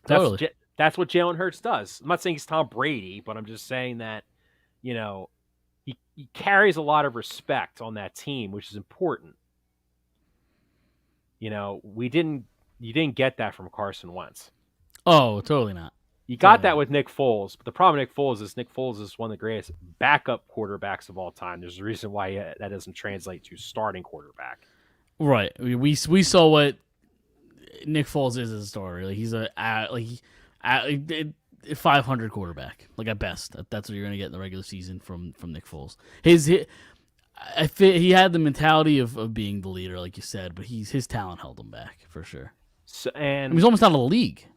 Totally. That's what Jalen Hurts does. I'm not saying he's Tom Brady, but I'm just saying that, he carries a lot of respect on that team, which is important. You didn't get that from Carson Wentz. Oh, totally not. You got that with Nick Foles, but the problem with Nick Foles is one of the greatest backup quarterbacks of all time. There's a reason why that doesn't translate to starting quarterback. Right. We saw what Nick Foles is as a starter. Like he's a 500 quarterback, like at best. That's what you're going to get in the regular season from Nick Foles. He had the mentality of being the leader, like you said, but his talent held him back for sure. And he's almost out of the league.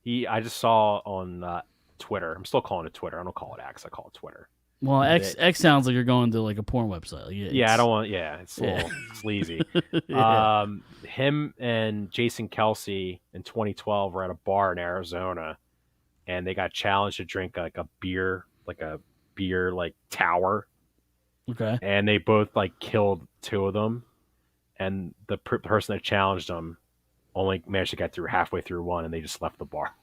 I just saw on Twitter. I'm still calling it Twitter. I don't call it X. I call it Twitter. Well, X sounds like you're going to like a porn website. Yeah, I don't want. Yeah, it's a little sleazy. Yeah. Him and Jason Kelsey in 2012 were at a bar in Arizona, and they got challenged to drink like a beer tower, Okay. and they both like killed two of them, and the person that challenged them only managed to get through halfway through one, and they just left the bar.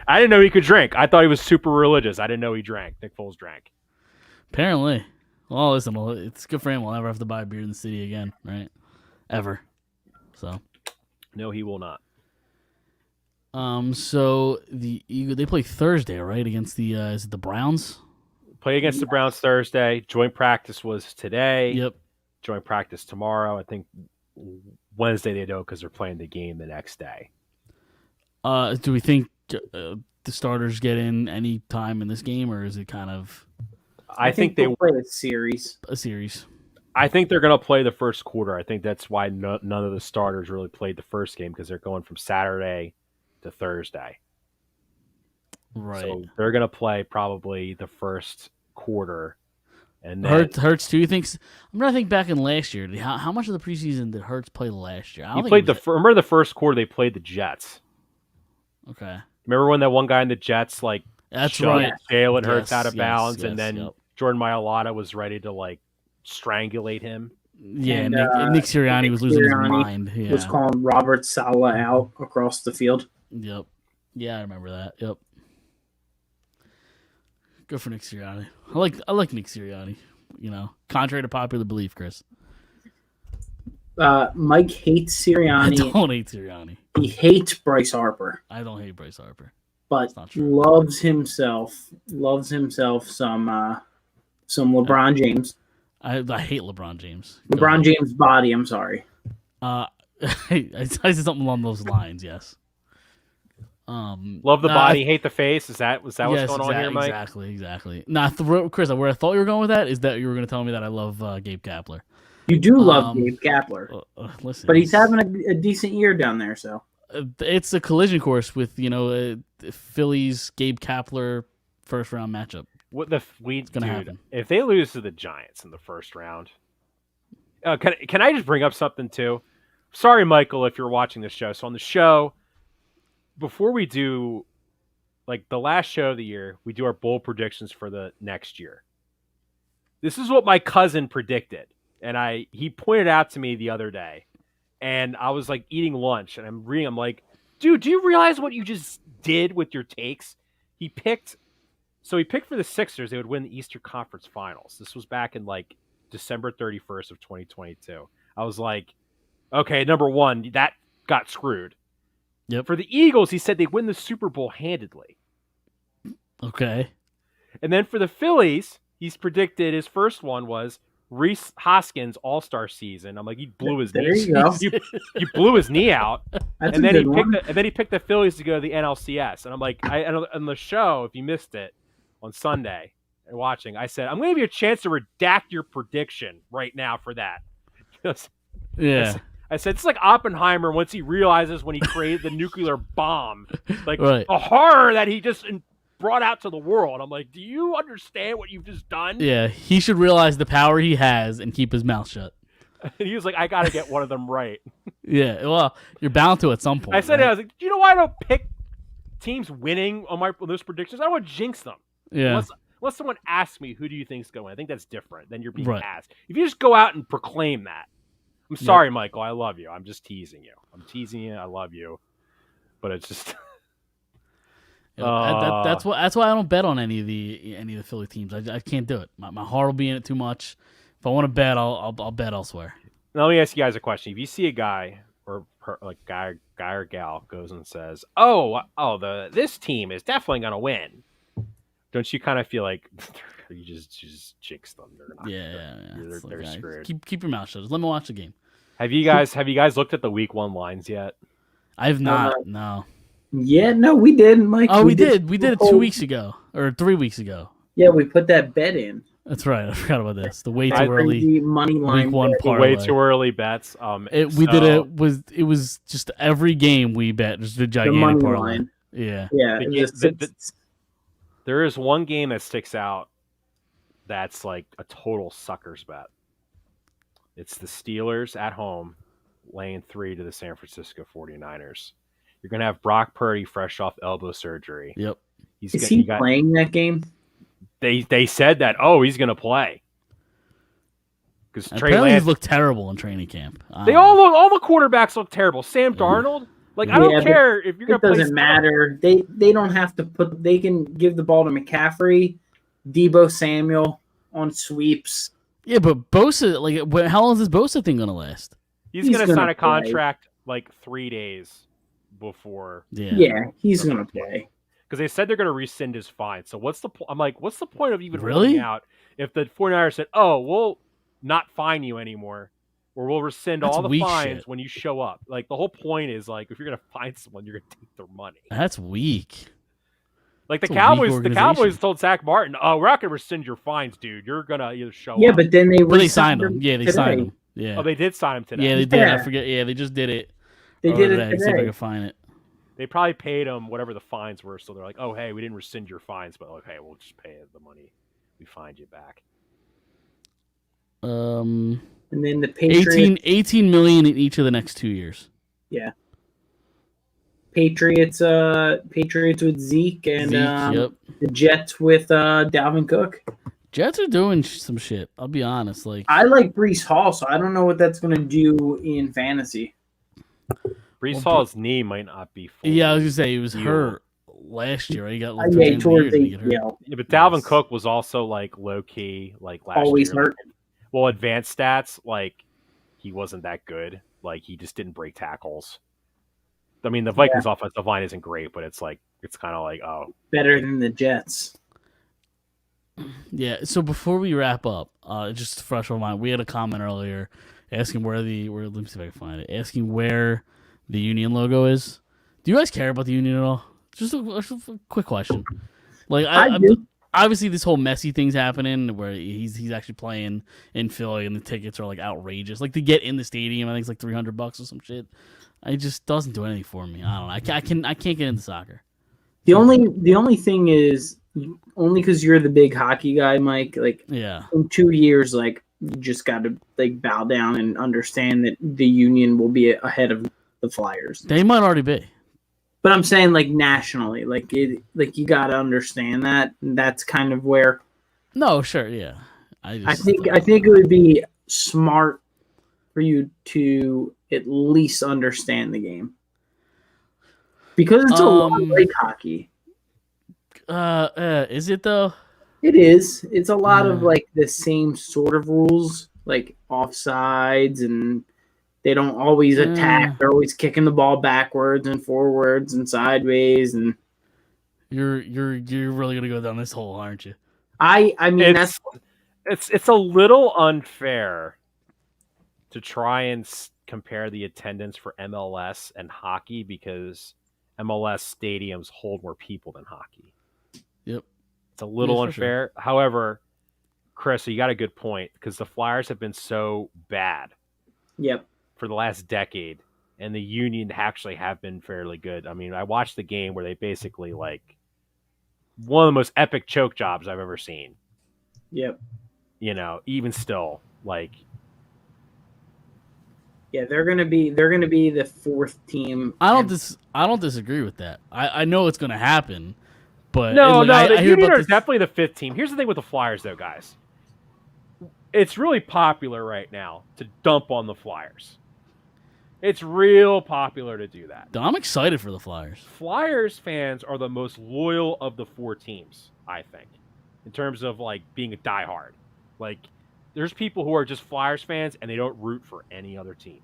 I didn't know he could drink. I thought he was super religious. I didn't know he drank. Nick Foles drank. Apparently. Well, listen, it's good for him. We'll never have to buy a beer in the city again, right? Ever. So. No, he will not. So the Eagles, they play Thursday, right? Against the is it the Browns? Play against the Browns Thursday. Joint practice was today. Yep. Joint practice tomorrow. I think Wednesday they don't because they're playing the game the next day. Do we think the starters get in any time in this game, or is it kind of? I think they play a series. A series. I think they're going to play the first quarter. I think that's why none of the starters really played the first game because they're going from Saturday to Thursday. Right. So they're going to play probably the first quarter. And then Hurts too. You think? I'm trying to think back in last year. How much of the preseason did Hurts play last year? He played remember the first quarter they played the Jets. Okay. Remember when that one guy in the Jets that's right. Jalen Hurts out of balance, and then yep. Jordan Mailata was ready to strangulate him. Yeah, And, Nick Sirianni was losing his mind. Yeah. Was calling Robert Saleh out across the field. Yep. Yeah, I remember that. Yep. Good for Nick Sirianni. I like Nick Sirianni. Contrary to popular belief, Chris. Mike hates Sirianni. I don't hate Sirianni. He hates Bryce Harper. I don't hate Bryce Harper. But loves himself some LeBron James. I hate LeBron James. LeBron James' body. I'm sorry. I said something along those lines. Yes. Love the body, hate the face. Was that what's going on here, Mike? Exactly. Nah, Chris, where I thought you were going with that is that you were going to tell me that I love Gabe Kapler. You do love Gabe Kapler. Listen, but he's having a decent year down there. So it's a collision course with Phillies Gabe Kapler first round matchup. It's gonna happen if they lose to the Giants in the first round. Can I just bring up something too? Sorry, Michael, if you're watching this show. So on the show, before we do the last show of the year, we do our bold predictions for the next year. This is what my cousin predicted, and he pointed out to me the other day, and I was eating lunch, and I'm reading. I'm like, dude, do you realize what you just did with your takes? He picked for the Sixers, they would win the Eastern Conference Finals. This was back in December 31st of 2022. I was like, okay, number one, that got screwed. Yep. For the Eagles, he said they'd win the Super Bowl handedly. Okay. And then for the Phillies, he's predicted his first one was Reese Hoskins All-Star season. I'm like, he blew his knee. There you go. You blew his knee out. That's and a then good he picked the Phillies to go to the NLCS. And I'm like, on the show, if you missed it on Sunday and watching, I said, I'm going to give you a chance to redact your prediction right now for that. Yeah. I said, it's like Oppenheimer once he realizes when he created the nuclear bomb, right. a horror that he just brought out to the world. I'm like, do you understand what you've just done? Yeah, he should realize the power he has and keep his mouth shut. And he was like, I got to get one of them right. Yeah, well, you're bound to at some point. I said, right? I was like, do you know why I don't pick teams winning on those predictions? I don't want to jinx them. Yeah. Unless someone asks me, who do you think's going? I think that's different than you're being right. asked. If you just go out and proclaim that, I'm sorry, Michael. I love you. I'm just teasing you. I'm teasing you. I love you, but it's just that's why I don't bet on any of the Philly teams. I can't do it. My heart will be in it too much. If I want to bet, I'll bet elsewhere. Now, let me ask you guys a question. If you see a guy or guy or gal goes and says, this team is definitely going to win, don't you kind of feel like you just jinx them? They're not. They're screwed. Keep your mouth shut. Just let me watch the game. Have you guys looked at the week 1 lines yet? I have not. No. Yeah, no, we did, Mike. Oh, we did. We did it 2 weeks ago or 3 weeks ago. Yeah, we put that bet in. That's right. I forgot about this. The way too That early crazy money line week one bet. parlay. Way too early bets. We did it was just every game we bet just a The gigantic money parlay. line. Yeah. Yeah. The it ga- was there is one game that sticks out that's like a total sucker's bet. It's the Steelers at home laying 3 to the San Francisco 49ers. You're going to have Brock Purdy fresh off elbow surgery. Yep. Is he playing that game? They said that, he's going to play. Because Trey Apparently Lance he's looked terrible in training camp. all the quarterbacks look terrible. Sam Darnold, I don't care if you're going to play. It doesn't matter. They don't have to put. They can give the ball to McCaffrey, Debo Samuel on sweeps. Yeah, but Bosa, how long is this Bosa thing gonna last? He's going to sign a contract 3 days before. Yeah, he's going to play. Because they said they're going to rescind his fine. So what's the I'm like, what's the point of even Really? rolling out if the 49ers said, we'll not fine you anymore, or we'll rescind That's all the weak fines shit. when you show up. The whole point is if you're going to fine someone, you're going to take their money. That's weak. The That's a Cowboys, weak the Cowboys organization. told Zach Martin, we're not going to rescind your fines, dude. You're going to either show Yeah, up. but then They signed him. Yeah, they today. signed him. Yeah. Oh, they did sign him today. Yeah, they did. I Yeah. forget. Yeah, they just did it. They did it See if I today. can find it. They probably paid him whatever the fines were. So they're like, oh, hey, we didn't rescind your fines, but okay, we'll just pay the money. We fined you back. And then the Patriots. 18 million in each of the next 2 years. Yeah. Patriots with Zeke and Yep. the Jets with Dalvin Cook. Jets are doing some shit. I'll be honest. I like Brees Hall, so I don't know what that's going to do in fantasy. Brees Hall's knee might not be full. Yeah, I was gonna say he was healed. hurt last year. Right? He got Yeah, he tore his years. ACL. Yeah, but Dalvin Yes. Cook was also low key last Always year. hurt. Well, advanced stats he wasn't that good. He just didn't break tackles. I mean, the Vikings offensive line isn't great, but it's kind of Better than the Jets. Yeah. So before we wrap up, just fresh on mind, we had a comment earlier asking where let me see if I can find it. Asking where the Union logo is. Do you guys care about the Union at all? Just a quick question. I do. Obviously, this whole messy thing's happening where he's actually playing in Philly and the tickets are outrageous. To get in the stadium, I think it's $300 or some shit. It just doesn't do anything for me. I don't know. I can't get into soccer. The only thing is only because you're the big hockey guy, Mike. Yeah. In 2 years, you just got to bow down and understand that the Union will be ahead of the Flyers. They might already be. But I'm saying nationally, you got to understand that. And that's kind of where No, sure, yeah. I think it would be smart for you to at least understand the game because it's a lot like hockey. Is it though? It is. It's a lot of the same sort of rules, offsides, and they don't always attack. They're always kicking the ball backwards and forwards and sideways. And You're really gonna go down this hole, aren't you? I mean it's a little unfair to try and compare the attendance for MLS and hockey because MLS stadiums hold more people than hockey. Yep. It's a little for unfair. sure. However, Chris, you got a good point because the Flyers have been so bad Yep. for the last decade, and the Union actually have been fairly good. I mean, I watched the game where they basically one of the most epic choke jobs I've ever seen. Yep. Even still, Yeah, they're gonna be the fourth team. I don't disagree with that. I know it's gonna happen, but the I hear Union about are this. definitely the fifth team. Here's the thing with the Flyers, though, guys. It's really popular right now to dump on the Flyers. It's real popular to do that. I'm excited for the Flyers. Flyers fans are the most loyal of the four teams, I think, in terms of being a diehard. There's people who are just Flyers fans and they don't root for any other team.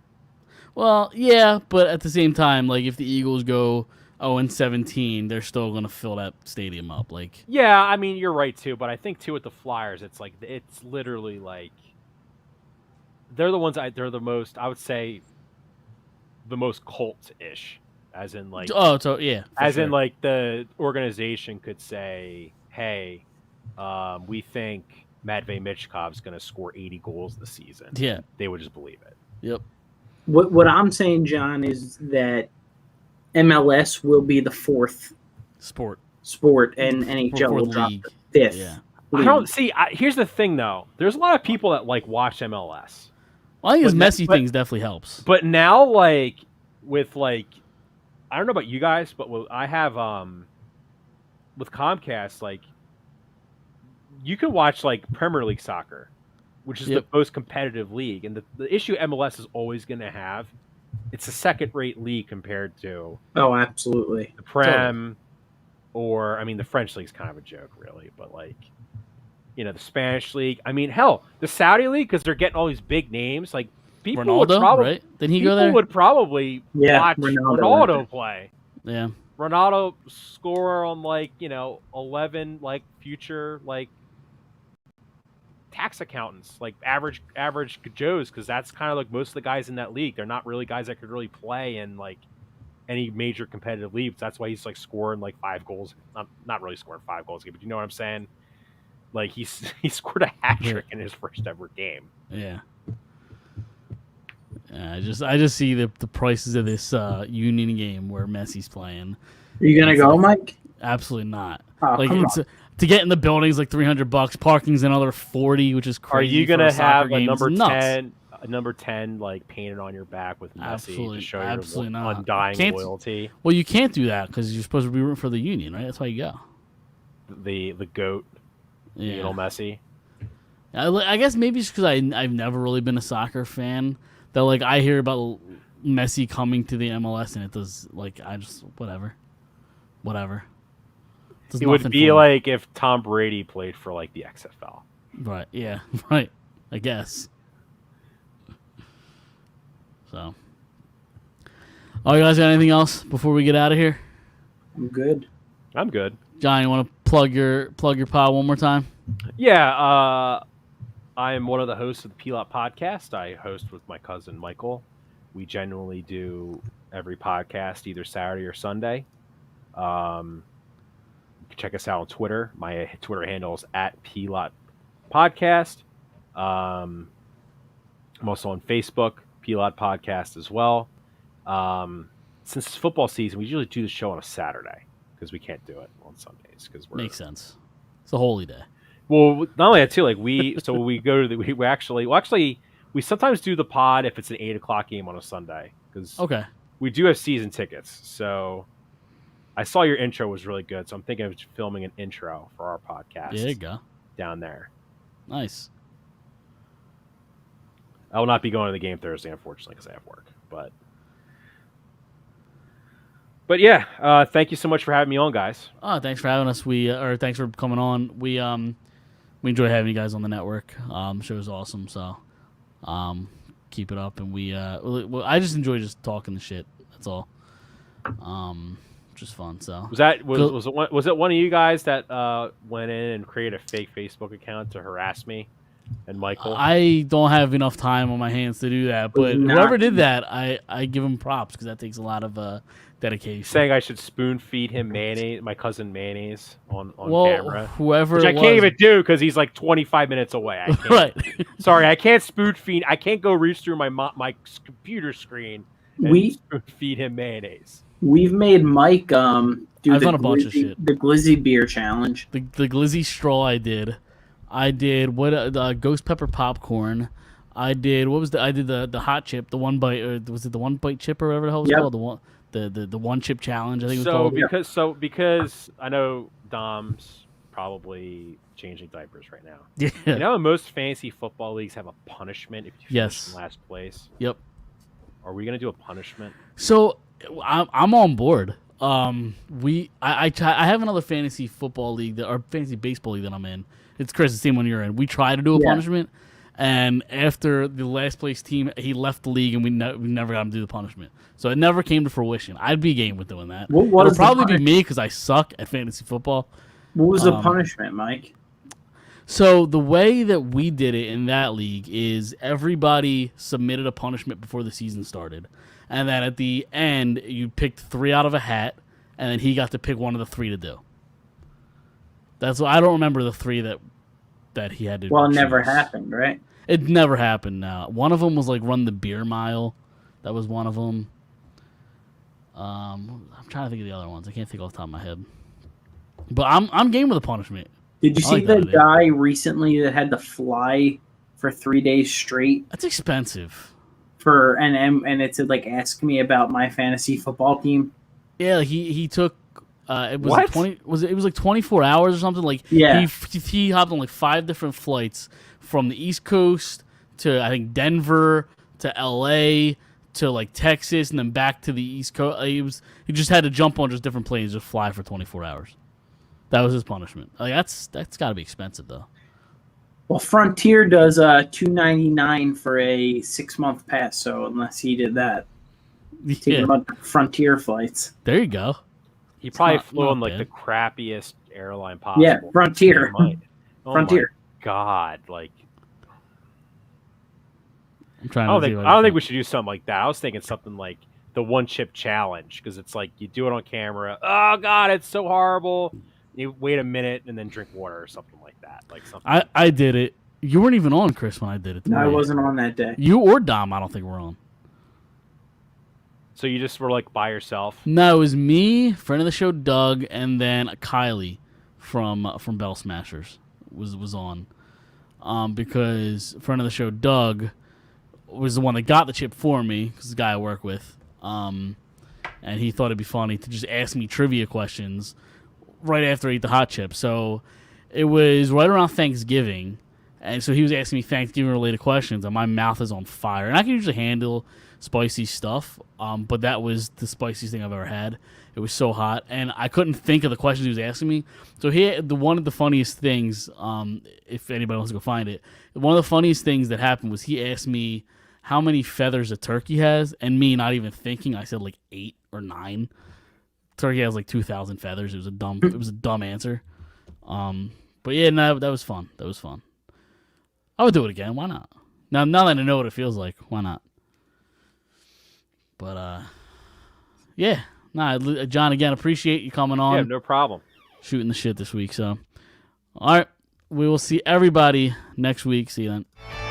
Well, yeah, but at the same time, if the Eagles go 0-17, they're still gonna fill that stadium up. Yeah, I mean you're right too, but I think too with the Flyers, it's it's literally they're the ones they're the most, I would say, the most cult-ish, as in yeah, as sure. in the organization could say, hey, we think Matvey Michkov's going to score 80 goals this season. Yeah. They would just believe it. Yep. What I'm saying, John, is that MLS will be the fourth Sport and NHL will drop league. the fifth. Yeah. I don't see. Here's the thing, though. There's a lot of people that like watch MLS. Well, I think his But messy but- things definitely helps. But now, like with like, I don't know about you guys, but I have with Comcast, like you can watch like Premier League soccer, which is Yep. the most competitive league, and the issue MLS is always going to have, it's a second-rate league compared to Oh, absolutely. the Prem, or I mean the French league's kind of a joke, really, but like. The Spanish league. I mean, hell, the Saudi league, because they're getting all these big names. Like people would Ronaldo, probably, right? Didn't he people go there? would probably watch Ronaldo Ronaldo play. Yeah. Ronaldo score on 11 future tax accountants, like average Joes, because that's kind of like most of the guys in that league. They're not really guys that could really play in like any major competitive leagues. That's why he's like scoring like 5 goals. Not really scoring 5 goals, but you know what I'm saying. Like he scored a hat trick in his first ever game. Yeah. I just see the prices of this Union game where Messi's playing. Are you gonna go, Mike? Absolutely not. Oh, Like come it's to get in the building's like $300. Parking's another $40, which is crazy. Are you gonna have a game. number It's nuts. 10? A number 10 like painted on your back with Messi Absolutely- to show absolutely your not. undying Can't- loyalty. Well, you can't do that because you're supposed to be rooting for the Union, right? That's why you go. The goat, Lionel Messi. I guess maybe it's because I've never really been a soccer fan. That like I hear about Messi coming to the MLS and it does like I just whatever. Does It would nothing be for me. like if Tom Brady played for like the XFL. Right. Yeah. Right. I guess. So. Oh, you guys got anything else before we get out of here? I'm good. I'm good. John, you want to plug your pod one more time? Yeah, I am one of the hosts of the P-Lot podcast. I host with my cousin Michael. We generally do every podcast either Saturday or Sunday. You can check us out on Twitter. My Twitter handle is @P-Lot Podcast. I'm also on Facebook, P-Lot Podcast as well. Since it's football season, we usually do the show on a Saturday because we can't do it on Sundays because we're Makes sense. It's a holy day. Well, not only that too. Like we go to we sometimes do the pod if it's an 8:00 game on a Sunday because Okay. we do have season tickets. So I saw your intro was really good, so I'm thinking of filming an intro for our podcast. There you go. Down there. Nice. I will not be going to the game Thursday, unfortunately, because I have work. But yeah, thank you so much for having me on, guys. Oh, thanks for having us. Thanks for coming on. We enjoy having you guys on the network. Show is awesome. So, keep it up. And I just enjoy just talking the shit. That's all. Just fun. So Was it one of you guys that went in and created a fake Facebook account to harass me and Michael? I don't have enough time on my hands to do that. But whoever did that, I give him props because that takes a lot of dedication. Saying I should spoon feed him mayonnaise, my cousin mayonnaise on camera. Whoever Which I it can't was- even do because he's like 25 minutes away. I can't. Right. Sorry, I can't spoon feed. I can't go reach through my computer screen and spoon feed him mayonnaise. We've made Mike do I've done a bunch of shit. the Glizzy beer challenge. The glizzy straw I did what ghost pepper popcorn. I did the hot chip, the one bite, or was it the one bite chip or whatever the hell it was called? The one chip challenge, I think it was called. Because I know Dom's probably changing diapers right now. Yeah. You know, most fantasy football leagues have a punishment if you finish in last place. Yep. Are we gonna do a punishment? So I'm on board. I have another fantasy football league or fantasy baseball league that I'm in. It's Chris, the same one you're in. We try to do a punishment, and after the last place team, he left the league, and we never got him to do the punishment. So it never came to fruition. I'd be game with doing that. What It'll probably be me because I suck at fantasy football. What was the punishment, Mike? So the way that we did it in that league is everybody submitted a punishment before the season started. And then at the end, you picked 3 out of a hat, and then he got to pick one of the 3 to do. That's what I don't remember the 3 that that he had to. Well, it never choose. happened, right? It never happened. Now, one of them was like run the beer mile. That was one of them. I'm trying to think of the other ones. I can't think off the top of my head. But I'm game with a punishment. Did you I see like that the idea. guy recently that had to fly for 3 days straight That's expensive. and it said like ask me about my fantasy football team? Yeah, he took. It was What? like 20. It was like 24 hours or something. Like Yeah. he hopped on like 5 different flights from the East Coast to I think Denver to L.A. to like Texas and then back to the East Coast. He just had to jump on just different planes, just fly for 24 hours. That was his punishment. Like that's got to be expensive though. Well, Frontier does $299 for a 6-month pass. So unless he did that, take Yeah, him on Frontier flights. there you go. He probably not- flew not on like bad. the crappiest airline possible. Yeah, Frontier. He might. Oh Frontier. my God, like I'm trying. I don't to think see I don't think we should do something like that. I was thinking something like the one chip challenge because it's like you do it on camera. Oh God, it's so horrible. You wait a minute and then drink water or something like that. Like something. I did it. You weren't even on, Chris, when I did it. No, I were you? wasn't on that day. You or Dom, I don't think were on. So you just were like by yourself. No, it was me, friend of the show Doug, and then Kylie from Bell Smashers was on. Because friend of the show Doug was the one that got the chip for me, because the guy I work with. And he thought it'd be funny to just ask me trivia questions right after I eat the hot chip. So it was right around Thanksgiving, and so he was asking me Thanksgiving-related questions, and my mouth is on fire. And I can usually handle spicy stuff, but that was the spiciest thing I've ever had. It was so hot, and I couldn't think of the questions he was asking me. So one of the funniest things, if anybody wants to go find it, one of the funniest things that happened was he asked me how many feathers a turkey has, and me not even thinking, I said like 8 or 9. Turkey has like 2,000 feathers. It was a dumb answer. But yeah, no, that was fun. That was fun. I would do it again. Why not? Now that I know what it feels like, why not? But yeah. Nah, John, again, appreciate you coming on. Yeah, no problem. Shooting the shit this week. So, all right, we will see everybody next week. See you then.